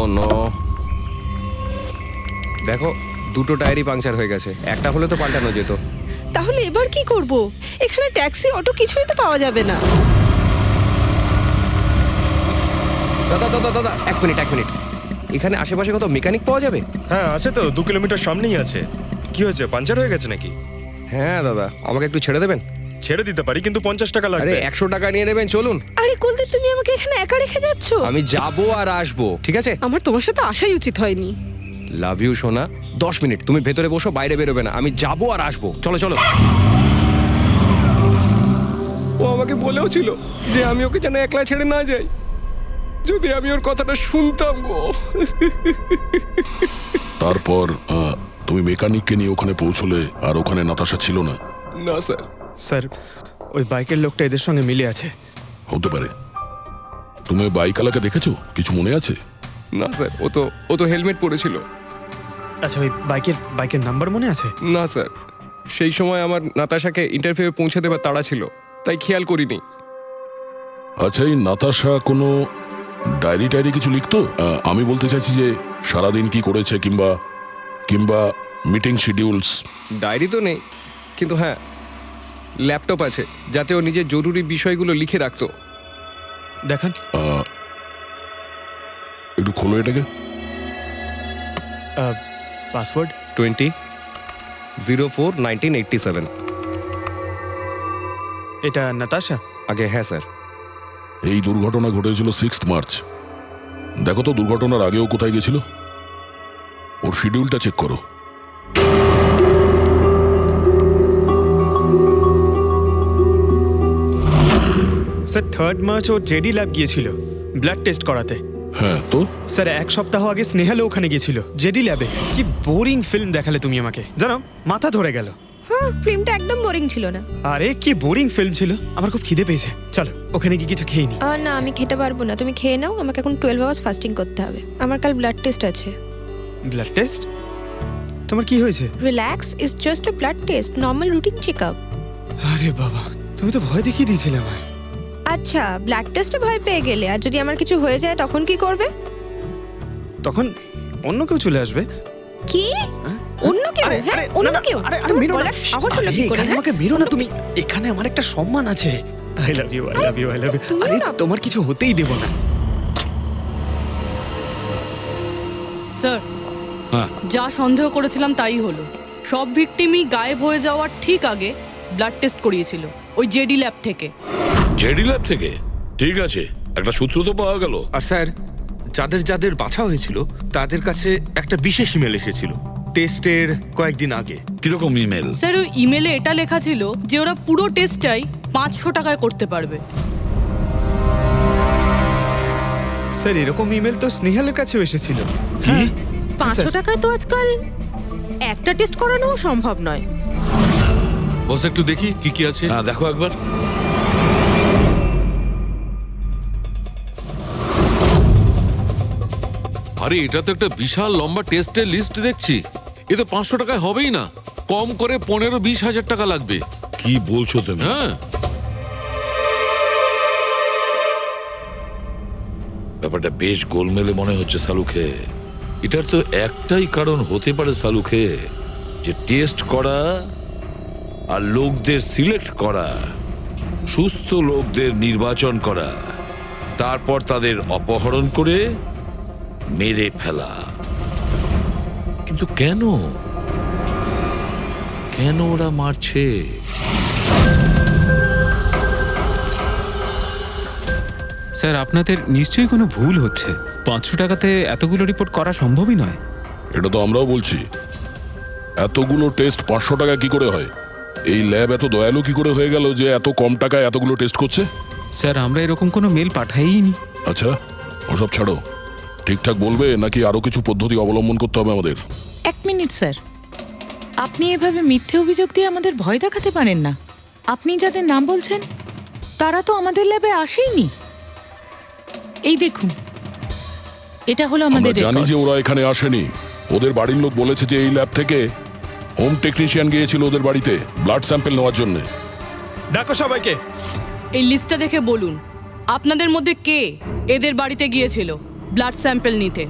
S9: Oh no. দেখো দুটো টায়ারই পাংচার হয়ে গেছে, একটা হলে তো পাল্টানো যেত।
S8: তাহলে এবার কি করব? এখানে ট্যাক্সি অটো কিছুই তো পাওয়া যাবে না।
S9: দাদা দাদা দাদা এক মিনিট। এখানে আশেপাশে কত মেকানিক পাওয়া যাবে?
S12: হ্যাঁ আছে তো, 2 কিলোমিটার সামনেই আছে। কি হয়েছে, পাঞ্চার হয়ে গেছে নাকি?
S9: হ্যাঁ দাদা, আমাকে একটু ছেড়ে দেবেন?
S12: ছেড়ে দিতে পারি, কিন্তু 50 টাকা
S9: আরে
S12: লাগবে।
S9: 100 টাকা নিয়ে নেবেন, চলুন।
S8: আরে কুলদীপ, তুমি আমাকে এখানে একা রেখে যাচ্ছ?
S9: আমি যাবো আর আসবো, ঠিক আছে?
S8: আমার তোমার সাথে আসাই উচিত হয়নি।
S9: লাভ ইউ সোনা। 10 মিনিট তুমি ভেতরে বসো, বাইরে বেরোবে না। আমি যাবো আর আসবো, চলো চলো। ও আমাকে বলেও ছিল যে আমি ওকে যেন একলা ছেড়ে না যাই। যদি আমি ওর কথাটা শুনতাম গো।
S1: তারপর তুমি মেকানিককে নিয়ে ওখানে পৌঁছলে, আর ওখানে নাতাশা ছিল না?
S9: না স্যার।
S2: স্যার, ওই বাইকের লোকটা এদের সঙ্গে মিলে আছে।
S1: হতে পারে। তুমি বাইকওয়ালাকে দেখেছো? কিছু মনে আছে?
S9: না স্যার, ও তো হেলমেট পরেছিল।
S2: আচ্ছা, ওই বাইকের নাম্বার মনে আছে?
S9: না স্যার, সেই সময় আমার নাতাশাকে ইন্টারভিউ পৌঁছে দেবার তাড়া ছিল, তাই খেয়াল করিনি।
S1: আচ্ছা, এই নাতাশা কোনো ডায়েরি কিছু লিখতো? আমি বলতে চাইছি যে সারাদিন কি করেছে, কিংবা মিটিং শিডিউলস।
S9: ডায়েরি তো নেই, কিন্তু হ্যাঁ ল্যাপটপ আছে, যাতে ও নিজের জরুরি বিষয়গুলো লিখে রাখতো।
S2: দেখান।
S1: একটু খোলো এটাকে।
S2: পাসওয়ার্ড
S9: 20/04/1987।
S2: এটা নাতাশা?
S9: আগে হ্যাঁ স্যার।
S1: এই দুর্ঘটনা ঘটেছিল 6 মার্চ। দেখো তো দুর্ঘটনার আগেও কোথায় গেছিল। ওর শিডিউলটা চেক করো।
S2: স্যার 3 মার্চ ও জেডি ল্যাব গিয়েছিল ব্লাড টেস্ট করাতে।
S1: হ্যাঁ তো?
S2: স্যার 1 সপ্তাহ আগে স্নেহালও ওখানে গিয়েছিল জেডি ল্যাবে। কি বোরিং ফিল্ম দেখালে তুমি আমাকে, জানো মাথা ধরে গেল।
S8: হ্যাঁ, ফিল্মটা একদম বোরিং ছিল না।
S2: আরে কি বোরিং ফিল্ম ছিল। আমার খুব খিদে পেয়েছে, চলো ওখানে গিয়ে কিছু খেয়ে নি।
S8: না, আমি খেতে পারবো না, তুমি খেয়ে নাও। আমাকে এখন 12 আওয়ার্স ফাস্টিং করতে হবে, আমার কাল ব্লাড টেস্ট আছে।
S2: Blood test? তোমার কি হয়েছে?
S8: Relax, it's just a blood test, normal routine checkup.
S2: আরে বাবা, তুমি তো ভয় দেখিয়ে দিয়েছিলে আমায়।
S8: আচ্ছা, ব্লাড টেস্টে ভয় পেয়ে গেলে, আর যদি আমার কিছু হয়ে যায় তখন কি করবে?
S2: তখন অন্য কেউ চলে আসবে।
S8: কি? অন্য কেউ? হ্যাঁ, অন্য কেউ? তুমি বলার সাহস হলো কি করে?
S2: আমাকে মেরো না তুমি, এখানে আমার একটা সম্মান আছে। I love you, I love you, I love you. আরে তোমার কিছু হতেই দেব না।
S7: স্যার,
S3: হ্যাঁ
S7: যা সন্দেহ করেছিলাম তাই হলো। সব ভিকটিমই গায়েব হয়ে যাওয়ার ঠিক আগে ব্লাড টেস্ট করিয়েছিল ওই জেডি ল্যাব থেকে।
S4: জেডি ল্যাব থেকে? ঠিক আছে, একটা সূত্র তো পাওয়া গেল।
S6: আর স্যার, যাদের বাছা হয়েছিল তাদের কাছে একটা বিশেষ ইমেল এসেছিল টেস্টের কয়েকদিন আগে।
S4: কিরকম ইমেল?
S7: স্যার, ওই ইমেলে এটা লেখা ছিল যে ওরা পুরো টেস্টটাই 500 টাকায় করতে পারবে।
S2: স্যার, এরকম ইমেল তো স্নেহালের কাছেও এসেছিল।
S5: কি? 500 টাকায় তো আজকাল একটা টেস্ট করানো সম্ভব নয়।
S3: বস একটু দেখি কি কি আছে।
S4: হ্যাঁ দেখো একবার।
S3: আরে এটা তো একটা বিশাল লম্বা টেস্টের লিস্ট দেখছি। এ তো 500 টাকায় হবেই না, কম করে 15-20 হাজার টাকা লাগবে।
S4: কি বলছো তুমি?
S3: হ্যাঁ,
S4: ব্যাপারটা বেশ গোলমেলে মনে হচ্ছে সালুখে। এটার তো একটাই কারণ হতে পারে সালুখে, যে টেস্ট করা আর লোকদের সিলেক্ট করা, সুস্থ লোকদের নির্বাচন করা, তারপর তাদের অপহরণ করে মেরে ফেলা। কিন্তু কেন ওরা মারছে?
S10: স্যার, আপনাদের নিশ্চয়ই কোনো ভুল হচ্ছে। 500 টাকাতে এতগুলো রিপোর্ট করা সম্ভবই নয়।
S1: এটা তো আমরাও বলছি। এতগুলো টেস্ট 500 টাকা কি করে হয়? এই ল্যাব এত দয়ালু কি করে হয়ে গেল যে এত কম টাকায় এতগুলো টেস্ট করছে?
S10: স্যার, আমরা এরকম কোনো মেল পাঠাইনি।
S1: আচ্ছা, ওসব ছাড়ো। ঠিকঠাক বলবে নাকি আরো কিছু পদ্ধতি অবলম্বন করতে হবে আমাদের?
S13: 1 মিনিট স্যার, আপনি এভাবে মিথ্যে অভিযোগ দিয়ে আমাদের ভয় দেখাতে পারেন না। আপনি যাদের নাম বলছেন তারা তো আমাদের ল্যাবে আসেইনি। এই দেখুন, এটা হলো
S1: আমরা
S13: আমাদের
S1: জানি যে
S13: records।
S1: ওরা এখানে আসেনি। ওদের বাড়ির লোক বলেছে যে এই ল্যাব থেকে হোম টেকনিশিয়ান গিয়েছিল ওদের বাড়িতে ব্লাড স্যাম্পল নেওয়ার জন্য।
S2: ডাকো সবাইকে।
S7: এই লিস্টটা দেখে বলুন আপনাদের মধ্যে কে এদের বাড়িতে গিয়েছিল ব্লাড স্যাম্পল নিতে।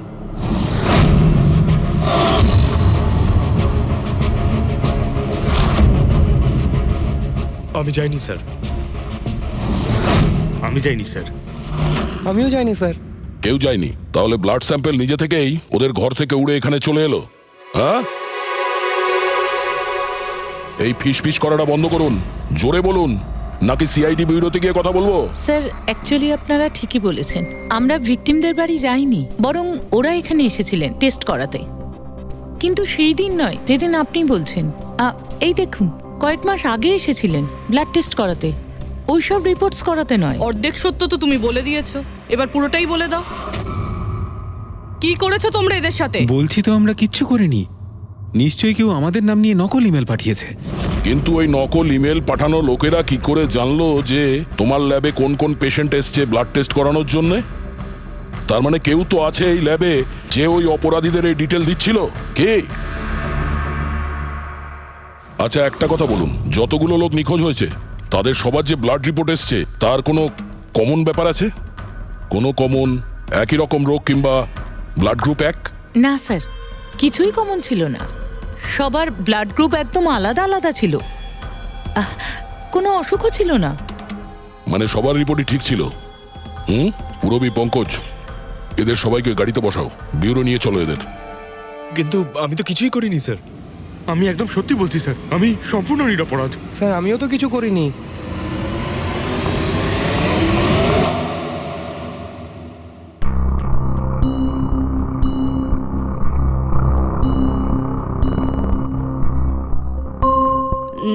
S12: আমি যাইনি স্যার।
S6: আমি যাইনি স্যার।
S9: আমিও যাইনি স্যার।
S1: কেউ যায়নি? তাহলে ব্লাড স্যাম্পেল নিজে থেকেই ওদের ঘর থেকে উড়ে এখানে চলে এলো? হ্যাঁ, এই ফিস করাটা বন্ধ করুন, জোরে বলুন, নাকি সিআইডি ব্যুরোতে গিয়ে কথা বলবো?
S13: স্যার অ্যাকচুয়ালি আপনারা ঠিকই বলেছেন, আমরা ভিকটিমদের বাড়ি যাইনি, বরং ওরা এখানে এসেছিলেন টেস্ট করাতে। কিন্তু সেই দিন নয় যেদিন আপনি বলছেন। এই দেখুন, কয়েক মাস আগে এসেছিলেন ব্লাড টেস্ট করাতে, ওইসব রিপোর্টস করাতে নয়।
S7: অর্ধেক সত্য তো তুমি বলে দিয়েছো, এবার পুরোটাই বলে দাও। কি করেছো তোমরা এদের সাথে?
S10: বলছি তো আমরা কিচ্ছু করিনি। নিশ্চয়ই কেউ আমাদের নাম নিয়ে নকল ইমেল পাঠিয়েছে।
S1: কিন্তু ওই নকল ইমেল পাঠানো লোকেরা কি করে জানলো যে তোমার ল্যাবে কোন কোন পেশেন্ট এসছে ব্লাড টেস্ট করানোর জন্য? তার মানে কেউ তো আছে এই ল্যাবে যে ওই অপরাধীদের এই ডিটেল দিচ্ছিল। কে? আচ্ছা একটা কথা বলুন, যতগুলো লোক নিখোঁজ হয়েছে তাদের সবার যে ব্লাড রিপোর্ট এসছে তার কোনো কমন ব্যাপার আছে? কোনো কমন একই রকম রোগ কিংবা ব্লাড গ্রুপ এক?
S13: না স্যার, কিছুই কমন ছিল না। সবার ব্লাড গ্রুপ একদম আলাদা আলাদা ছিল, কোনো অসুখও ছিল না।
S1: মানে সবার রিপোর্টই ঠিক ছিল? পুরবী, পঙ্কজ, এদের সবাইকে গাড়িতে বসাও, ব্যুরো নিয়ে চলো এদের।
S12: কিন্তু আমি তো কিছুই করিনি স্যার।
S6: আমি একদম সত্যি বলছি স্যার, আমি সম্পূর্ণ নিরপরাধ।
S9: স্যার আমিও তো কিছু করিনি।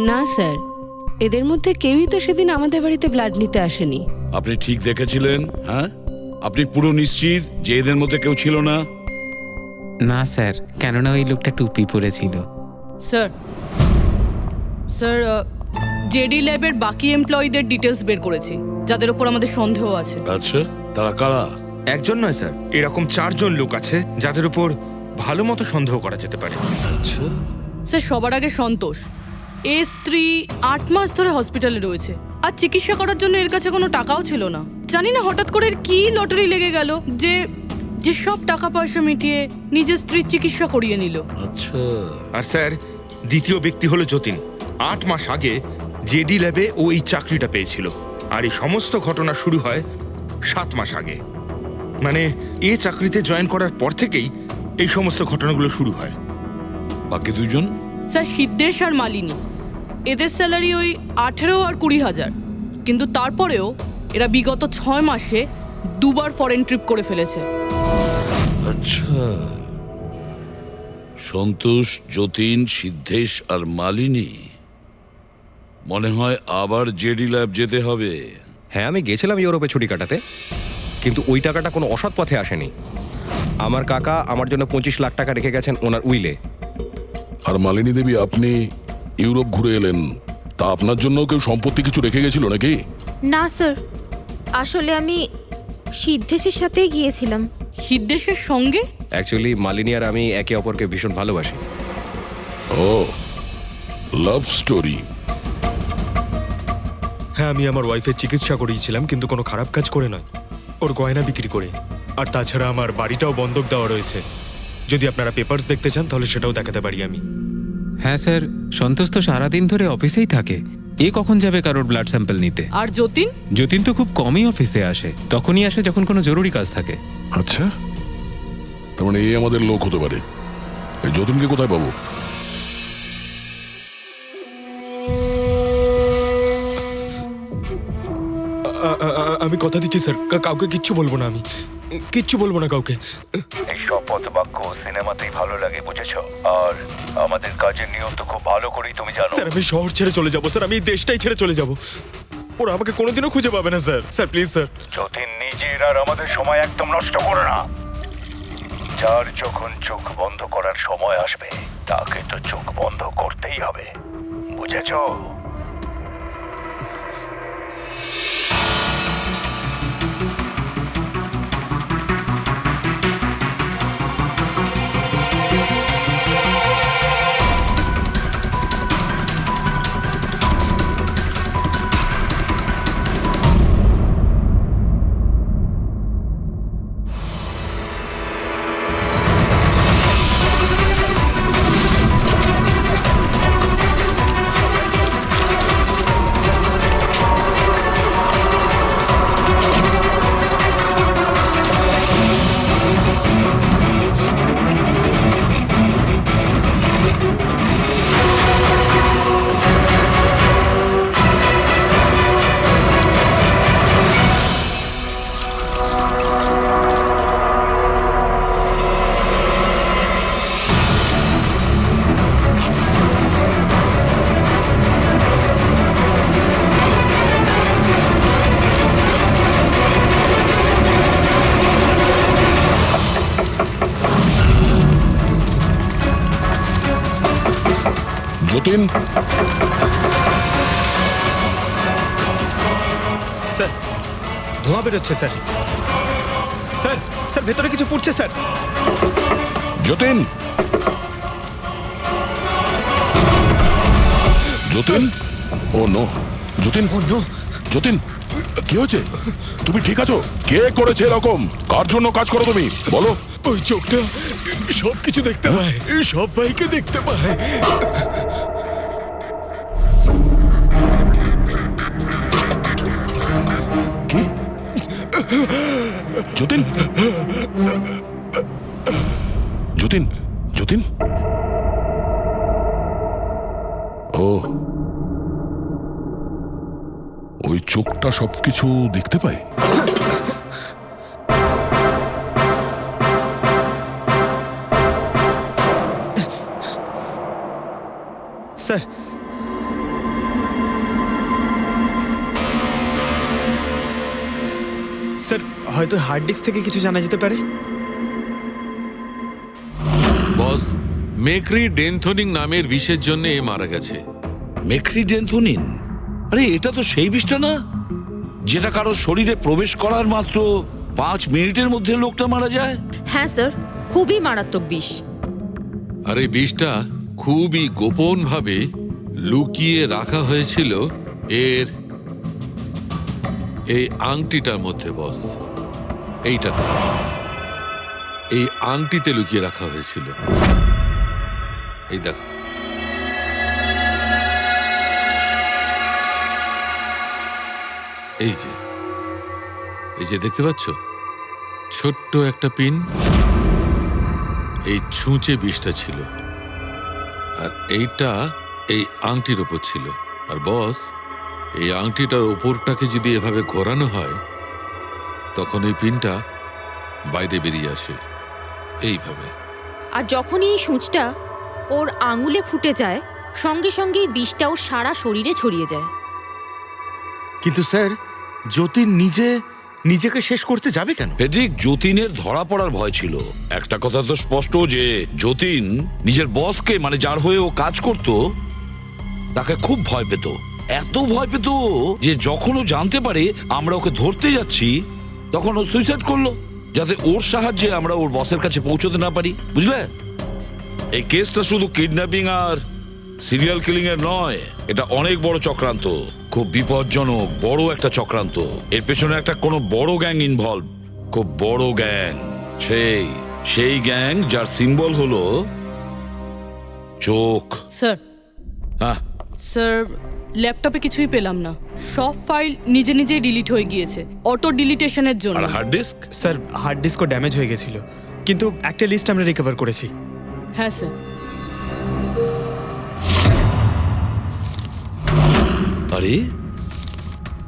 S8: না স্যার, এদের মধ্যে কেউই তো সেদিন আমাদের বাড়িতে ব্লাড নিতে আসেনি।
S4: আপনি ঠিক দেখেছিলেন? হ্যাঁ, আপনি পুরো নিশ্চিত যে এদের মধ্যে কেউ ছিল না?
S10: না স্যার, কেননা ওই লোকটা টুপি পরেছিল।
S7: স্যার স্যার জেডি ল্যাবের বাকি এমপ্লয়ীদের ডিটেলস বের করেছি, যাদের উপর আমাদের সন্দেহ আছে।
S4: আচ্ছা, তারা কারা?
S6: একজন নয় স্যার, এরকম 4 জন লোক আছে যাদের উপর ভালো মতো সন্দেহ করা যেতে পারে।
S4: আচ্ছা,
S7: স্যার সবার আগে সন্তোষ, এর স্ত্রী 8 মাস ধরে হসপিটালে রয়েছে, আর চিকিৎসা করার জন্য এর কাছে কোনো টাকাও ছিল না। জানি না হঠাৎ করে এর কি লটারি লেগে গেল যে যে সব টাকা পয়সা মিটিয়ে নিজের স্ত্রীর চিকিৎসা করিয়ে নিল।
S4: আচ্ছা।
S6: আর স্যার দ্বিতীয় ব্যক্তি হলো যতীন। 8 মাস আগে জেডি ল্যাবে ও এই চাকরিটা পেয়েছিল, আর এই সমস্ত ঘটনা শুরু হয় 7 মাস আগে। মানে এই চাকরিতে জয়েন করার পর থেকেই এই সমস্ত ঘটনাগুলো শুরু হয়।
S4: বাকি দুজন?
S7: স্যার সিদ্ধেশ আর মালিনী, এদের স্যালারি ওই 18 আর 20,000, কিন্তু তারপরেও এরা বিগত 6 মাসে 2 বার ফরেন ট্রিপ করে ফেলেছে।
S4: আচ্ছা, সন্তোষ, যতীন, সিদ্ধেশ আর মালিনী, মনে হয় আবার জেডি ল্যাব যেতে হবে।
S9: হ্যাঁ, আমি গেছিলাম ইউরোপে ছুটি কাটাতে, কিন্তু ওই টাকাটা কোনো অসৎ পথে আসেনি। আমার কাকা আমার জন্য 25 লাখ টাকা রেখে গেছেন ওনার উইলে।
S1: আর মালিনী দেবী, আপনি ইউরোপ ঘুরে এলেন, তা আপনার জন্য কেউ সম্পত্তি কিছু রেখে গেছিল নাকি?
S5: না স্যার, আসলে আমি সিদ্ধেশের সাথেই গিয়েছিলাম।
S7: সিদ্ধেশের সঙ্গে?
S9: অ্যাকচুয়ালি মালিনী আর আমি একে অপরকে ভীষণ ভালোবাসি।
S1: ও, লাভ স্টোরি।
S12: হ্যাঁ, আমি আমার ওয়াইফের চিকিৎসা করিয়েছিলাম, কিন্তু কোনো খারাপ কাজ করে নয়, ওর গয়না বিক্রি করে। আর তাছাড়া আমার বাড়িটাও বন্ধক দেওয়া রয়েছে। যদি আপনারা পেপারস দেখতে চান তাহলে সেটাও দেখাতে পারি আমি।
S10: হ্যাঁ স্যার, সন্তোষ তো সারাদিন ধরে অফিসেই থাকে, এ কখন যাবে কারোর ব্লাড স্যাম্পল নিতে?
S7: আর যতীন?
S10: যতীন তো খুব কমই অফিসে আসে, তখনই আসে যখন কোনো জরুরি কাজ থাকে।
S1: আচ্ছা, তার মানে এই আমাদের লোক হতে পারে। এই যতীনকে কোথায় পাবো?
S12: আমি কথা দিচ্ছি স্যার, কাউকে কিচ্ছু বলবো না, আমি কিচ্ছু বলবো না কাউকে।
S11: এই শপথ বাক্য সিনেমাতেই ভালো লাগে, বুঝেছো? আর আমাদের কাজের নিয়ম তো খুব ভালো করেই তুমি জানো।
S12: স্যার আমি শহর ছেড়ে চলে যাবো স্যার, আমি এই দেশটাই ছেড়ে চলে যাবো। ওরা আমাকে কোনোদিনও খুঁজে পাবে না sir. Sir please sir.
S11: Jatin, নিজের আর আমাদের সময় একদম নষ্ট করো না। যার যখন চোখ বন্ধ করার সময় আসবে তাকে তো চোখ বন্ধ করতেই হবে, বুঝেছো?
S1: যতীন,
S2: স্যার ধোঁয়া বেরোচ্ছে স্যার। স্যার স্যার ভেতরে কিছু পুড়ছে স্যার।
S1: যতীন, যতীন, ও নো, যতীন,
S2: ও নো,
S1: যতীন, কি হয়েছে? তুমি ঠিক আছো? কে করেছে এরকম? কার জন্য কাজ করো তুমি, বলো?
S12: ওই চোখটা সব কিছু দেখতে পায়, সব ভাইকে দেখতে পায়।
S1: কি? যতীন, যতীন, যতীন, ও ওই চোখটা সবকিছু দেখতে পায়?
S2: স্যার স্যার হয়তো হার্ড ডিস্ক থেকে কিছু জানা যেতে পারে।
S3: বস, মেক্রি ডেনথোনিং নামের বিষের জন্য এ মারা গেছে।
S4: মেক্রিডেন্থোনিন? আরে এটা তো সেই বিষটা না যেটা কারো শরীরে প্রবেশ করার মাত্র 5 মিনিটের মধ্যে লোকটা মারা যায়?
S5: হ্যাঁ স্যার, খুবই মারাত্মক বিষ।
S3: আর এই বিষটা খুবই গোপনভাবে লুকিয়ে রাখা হয়েছিল এর এই আংটিটার মধ্যে বস। এইটাতে, এই আংটিতে লুকিয়ে রাখা হয়েছিল। এই দেখো, এই যে দেখতে পাচ্ছ, ছোট্ট একটা পিন, এই ছুঁচে বিষটা ছিল, আর এইটা এই আংটির ওপর ছিল। আর বস, এই আংটিটার ওপরটাকে যদি এভাবে ঘোরানো হয় তখন এই পিনটা বাইরে বেরিয়ে আসে এইভাবে।
S5: আর যখনই এই সূঁচটা ওর আঙুলে ফুটে যায়, সঙ্গে সঙ্গেই বিষটাও সারা শরীরে ছড়িয়ে যায়।
S6: কিন্তু স্যার, যতীন নিজেকে শেষ করতে যাবে কেন?
S4: ফেডরিক, যতীনের ধরা পড়ার ভয় ছিল। একটা কথা তো স্পষ্ট যে যতীন নিজের বসকে, মানে যার হয়ে ও কাজ করত, তাকে খুব ভয় পেত। এত ভয় পেত যে যখন ও জানতে পারে আমরা ওকে ধরতে যাচ্ছি, তখন ও সুইসাইড করলো, যাতে ওর সাহায্যে আমরা ওর বসের কাছে পৌঁছতে না পারি। বুঝলে, এই কেসটা শুধু কিডন্যাপিং আর সিরিয়াল কিলিং এর নয়, এটা অনেক বড় চক্রান্ত, খুব বিপজ্জনক বড় একটা চক্রান্ত। এর পেছনে একটা কোনো বড় গ্যাং ইনভলভ, খুব বড় গ্যাং। সেই গ্যাং যার সিম্বল হলো চোখ।
S7: স্যার,
S4: হ্যাঁ
S7: স্যার ল্যাপটপে কিছুই পেলাম না। সব ফাইল নিজে নিজেই ডিলিট হয়ে গিয়েছে অটো ডিলিটেশনের জন্য।
S4: আর হার্ড ডিস্ক?
S2: স্যার হার্ড ডিস্কও ড্যামেজ হয়ে গেছিল, কিন্তু একটা লিস্ট আমরা রিকভার করেছি।
S7: হ্যাঁ স্যার।
S4: আরে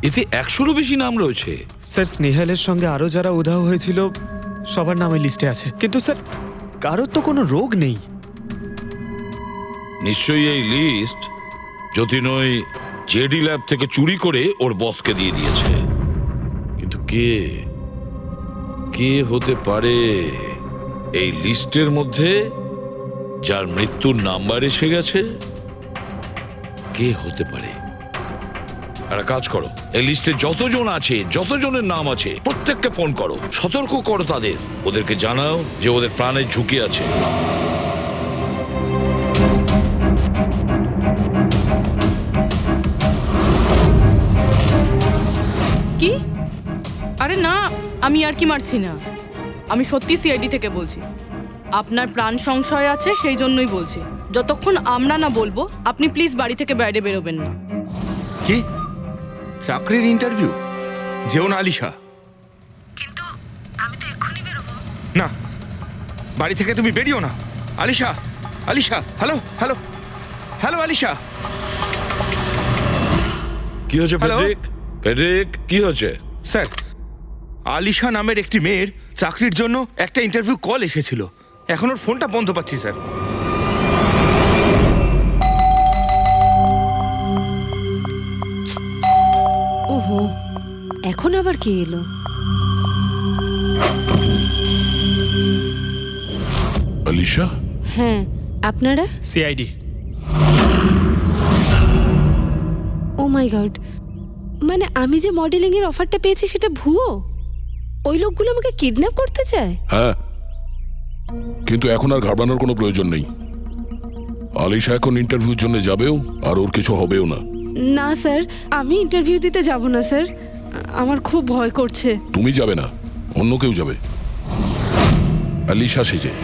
S4: এতে 100-এরও বেশি নাম রয়েছে।
S2: স্যার স্নেহালের সঙ্গে আরো যারা উধাও হয়েছিল সবার নাম এই লিস্টে আছে, কিন্তু স্যার কারোর তো কোনো রোগ নেই।
S4: নিশ্চয়ই এই লিস্ট যতীন ওই জেডি ল্যাব থেকে চুরি করে ওর বসকে দিয়ে দিয়েছে। কিন্তু কে হতে পারে এই লিস্টের মধ্যে যার মৃত্যুর নাম্বার এসে গেছে? কে হতে পারে? একটা কাজ করো, এই লিস্টে যতজন আছে, যতজনের নাম আছে, প্রত্যেককে ফোন করো, সতর্ক করো তাদের, ওদেরকে জানাও যে ওদের প্রাণের ঝুঁকি আছে।
S7: কি? আরে না, আমি আর কি মারছি না। আমি সত্যি সিআইডি থেকে বলছি। আপনার প্রাণ সংশয় আছে, সেই জন্যই বলছি। যতক্ষণ আমরা না বলবো, আপনি প্লিজ বাড়ি থেকে বাইরে বেরোবেন না।
S6: কি চাকরির ইন্টারভিউ? যেও না আলিশা।
S5: কিন্তু আমি তো এক্ষুনি বেরোবো।
S6: না, বাড়ি থেকে তুমি বেরিও না। Alisha, Alisha, hello hello hello Alisha.
S4: কি হয়েছে ফেডরিক? ফেডরিক, কি হয়েছে?
S6: স্যার, আলিশা নামের একটি মেয়ের চাকরির জন্য একটা ইন্টারভিউ কল এসেছিল। এখন ওর ফোনটা বন্ধ পাচ্ছি স্যার।
S8: ওহো, এখন আবার কে এলো?
S1: আলিশা,
S8: হ্যাঁ, আপনারা?
S2: সিআইডি।
S8: মাই গড, মানে আমি যে মডেলিং এর অফারটা পেয়েছি সেটা ভুয়ো? ওই লোকগুলো আমাকে কিডন্যাপ করতে চায়?
S1: হ্যাঁ, কিন্তু এখন আর ঘাবড়ানোর কোনো প্রয়োজন নেই। আলিশা এখন ইন্টারভিউর জন্য যাবেও, আর ওর কিছু হবেও না।
S8: না স্যার, আমি ইন্টারভিউ দিতে যাব না স্যার, আমার খুব ভয় করছে।
S1: তুমি যাবে না, অন্য কেউ যাবে, আলিশা সেজে।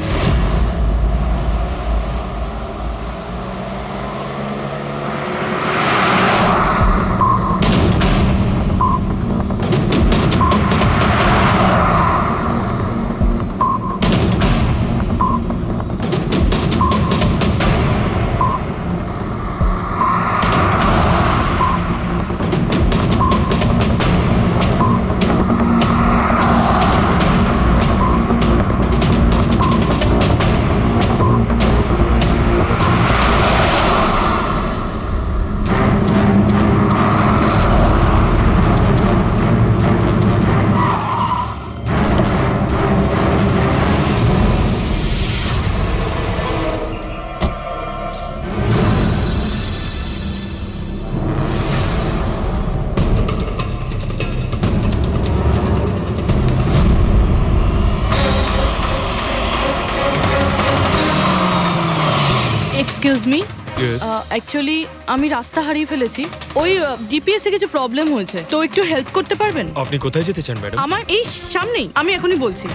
S7: Excuse me,
S12: Yes.
S7: অ্যাকচুয়ালি আমি রাস্তা হারিয়ে ফেলেছি। ওই জিপিএস এ কিছু প্রবলেম হয়েছে, তো একটু হেল্প করতে পারবেন?
S12: আপনি কোথায় যেতে চান ম্যাডাম?
S7: আমার এই সামনেই, আমি এখনই বলছি।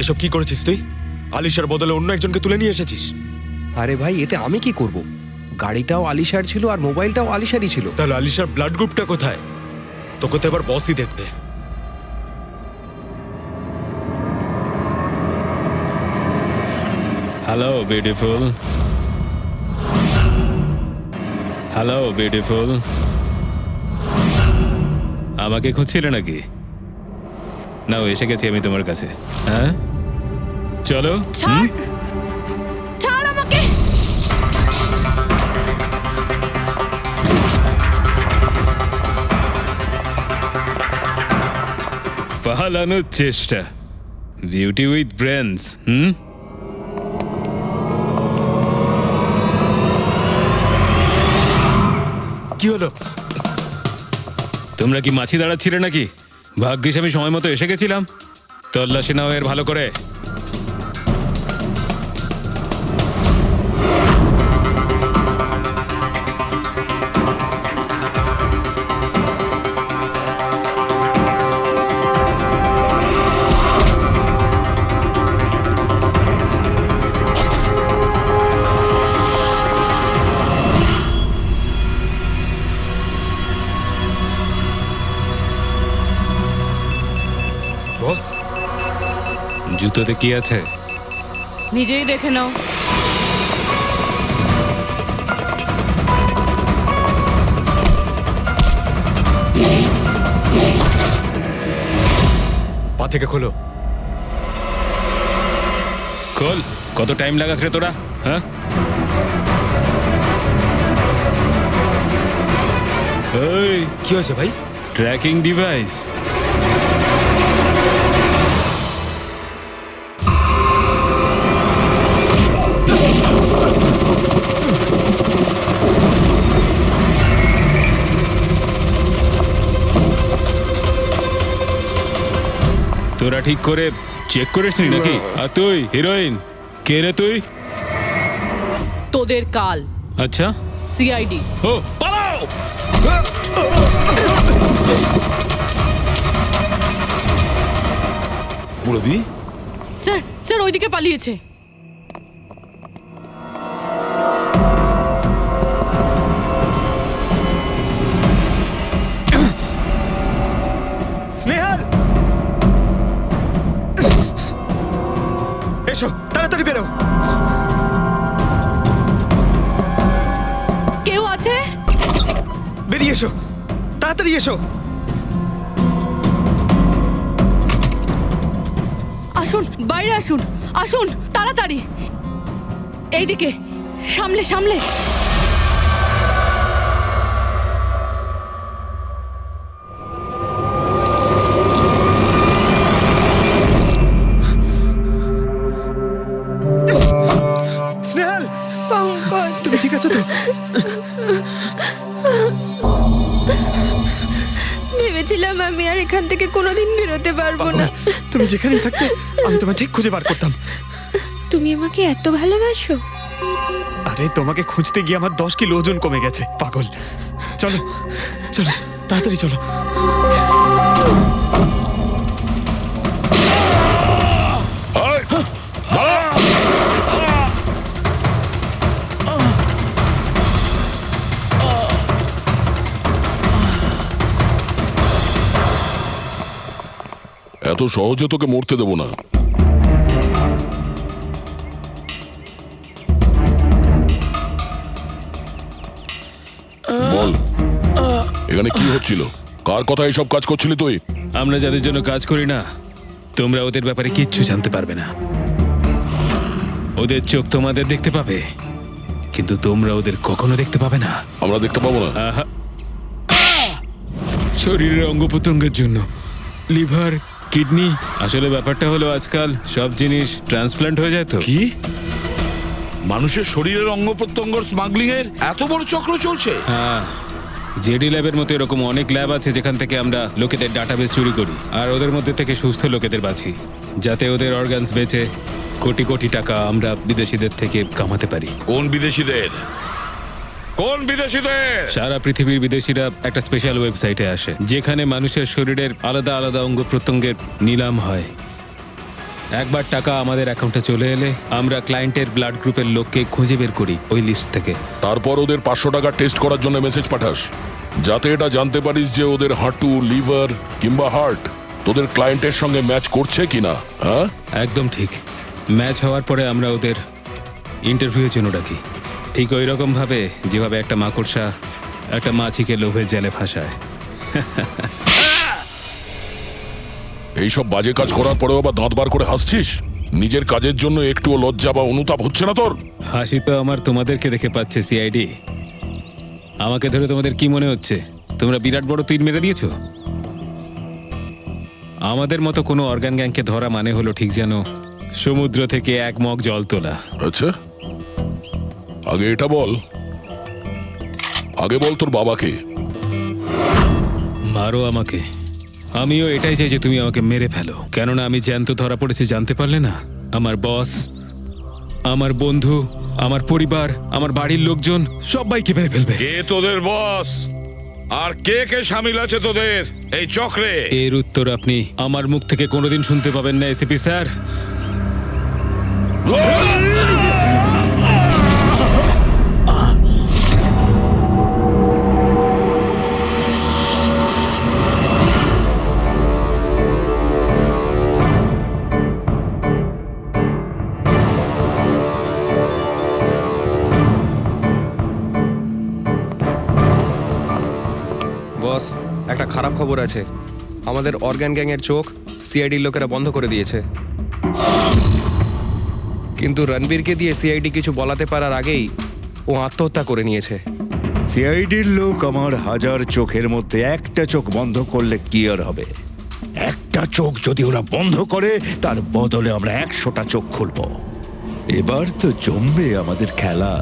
S12: এসব কি করেছিস তুই? আলিশার বদলে অন্য একজনকে তুলে নিয়ে এসেছিস।
S9: আরে ভাই, এতে আমি কি করব? গাড়িটাও আলিশার ছিল আর মোবাইলটাও আলিশারই ছিল।
S12: তাহলে আলিশার ব্লাড গ্রুপটা কোথায়? তোকে তো এবার বসই দেখতে।
S10: হ্যালো বিউটিফুল, হ্যালো বিউটিফুল, আমাকে খুঁজছিলে নাকি? নাও, এসে গেছি আমি তোমার কাছে। হ্যাঁ, চলো।
S7: ছাড়, ছাড় আমাকে।
S10: পালানোর চেষ্টা, বিউটি উইথ ব্রেনস।
S12: কি হলো?
S10: তোমরা কি মাছি দাঁড়াচ্ছিলে নাকি? ভাগ্যিস আমি সময় মতো এসে গেছিলাম। তল্লাশি নাও এর ভালো করে।
S12: বস,
S10: জুতোতে কি আছে?
S7: নিজেই দেখে নাও।
S12: পা থেকে খোলো।
S10: খোল। কত টাইম লাগাস রে তোরা? হ্যাঁ, এই
S12: কি হয়েছে ভাই?
S10: Tracking device. তোরা ঠিক করে চেক করিসনি নাকি? আর তুই হিরোইন, কে রে তুই?
S7: তোদের কাল।
S10: আচ্ছা,
S7: সিআইডি।
S10: ও পালাও।
S4: পুরবি
S7: স্যার স্যার ওইদিকে পালিয়েছে।
S2: স্নেহাল, এসো তাড়াতাড়ি বেরো।
S7: কেউ আছে?
S2: বেরিয়ে এসো, তাড়াতাড়ি এসো।
S7: আসুন, বাইরে আসুন, আসুন তাড়াতাড়ি। এইদিকে, সামলে সামলে।
S2: স্নেহাল,
S8: পঙ্কজ,
S2: তুমি ঠিক আছো তো?
S8: ভেবেছিলাম আমি আর এখান থেকে কোনোদিন বেরোতে পারবো না।
S2: তুমি যেখানেই থাকতে আমি তোমায় ঠিক খুঁজে বার করতাম।
S8: তুমি আমাকে এত ভালোবাসো?
S2: আরে তোমাকে খুঁজতে গিয়ে আমার 10 কিলো ওজন কমে গেছে, পাগল। চলো চলো, তাড়াতাড়ি চলো।
S1: এত সহজে তোকে মরতে দেব না। বল, এখানে কি হচ্ছিল? কার কথা এসব কাজ করছিলি তুই?
S10: আমরা যাদের জন্য কাজ করি না, তোমরা ওদের ব্যাপারে কিচ্ছু জানতে পারবে না। ওদের চোখ তোমাদের দেখতে পাবে, কিন্তু তোমরা ওদের কখনো দেখতে পাবে না।
S1: আমরা দেখতে পাবো না?
S10: আহা! শরীরের অঙ্গ প্রত্যঙ্গের জন্য লিভার, কিডনি। আসলে ব্যাপারটা হলো আজকাল সব জিনিস ট্রান্সপ্লান্ট হয়ে যায় তো।
S4: কি মানুষের শরীরের অঙ্গ প্রত্যঙ্গ স্মাগলিং এর এত বড় চক্র চলছে?
S10: হ্যাঁ, জেডি ল্যাবের মতো এরকম অনেক ল্যাব আছে যেখান থেকে আমরা লোকেদের ডাটাবেস চুরি করি আর ওদের মধ্যে থেকে সুস্থ লোকেদের বাছি, যাতে ওদের অর্গানস বেচে কোটি কোটি টাকা আমরা বিদেশিদের থেকে কামাতে পারি।
S4: কোন বিদেশিদের? কোন বিদেশিদের?
S10: সারা পৃথিবীর বিদেশিরা একটা স্পেশাল ওয়েবসাইটে আসে যেখানে মানুষের শরীরের আলাদা আলাদা অঙ্গ প্রত্যঙ্গের নিলাম হয়। একবার টাকা আমাদের অ্যাকাউন্টে চলে এলে আমরা ক্লায়েন্টের ব্লাড গ্রুপের লোককে খুঁজে বের করি ওই লিস্ট থেকে।
S1: তারপর ওদের 500 টাকা টেস্ট করার জন্য মেসেজ পাঠাস, যাতে এটা জানতে পারিস যে ওদের হাঁটু, লিভার কিংবা হার্ট তোদের ক্লায়েন্টের সঙ্গে ম্যাচ করছে কিনা। হ্যাঁ,
S10: একদম ঠিক। ম্যাচ হওয়ার পরে আমরা ওদের ইন্টারভিউয়ের জন্য ডাকি, ঠিক ওই রকম ভাবে যেভাবে একটা মাকড়সা একটা মাছিকে লোভে জেলে ফাঁসায়।
S1: এইসব বাজে কাজ করার পরেও আবার দাঁত বার করে হাসছিস? নিজের কাজের জন্য একটুও লজ্জা বা অনুতাপ হচ্ছে না তোর?
S10: হাসি তো আমার তোমাদেরকে দেখে পাচ্ছে সিআইডি। আমাকে ধরে তোমাদের কি মনে হচ্ছে তোমরা বিরাট বড় তীর মেরে দিয়েছো? আমাদের মতো কোনো অর্গান গ্যাংকে ধরা মানে হলো ঠিক যেন সমুদ্র থেকে এক মগ জল তোলা।
S1: আচ্ছা, আগে এটা বল, আগে বল তোর বাবাকে।
S10: মারো আমাকে, আমিও এটাই চাই যে তুমি আমাকে মেরে ফেলো, কেননা আমি জ্যান্ত ধরা পড়েছি জানতে পারলে না? আমার বস, আমার বন্ধু, আমার পরিবার, আমার বাড়ির লোকজন সবাইকে মেরে ফেলবে।
S4: কে তোদের বস আর কে কে শামিল আছে তোদের এই চক্রে?
S10: এর উত্তর আপনি আমার মুখ থেকে কোনোদিন শুনতে পাবেন না এসিপি স্যার।
S9: বস, একটা খারাপ খবর আছে। আমাদের অর্গান গ্যাংয়ের চোখ সিআইডির লোকেরা বন্ধ করে দিয়েছে। কিন্তু রণবীরকে দিয়ে সিআইডি কিছু বলাতে পারার আগেই ও আত্মহত্যা করে নিয়েছে।
S11: সিআইডির লোক আমার 1000 চোখের মধ্যে একটা চোখ বন্ধ করলে কি আর হবে? একটা চোখ যদি ওরা বন্ধ করে তার বদলে আমরা 100টা চোখ খুলবো। এবার তো জমবে আমাদের খেলা।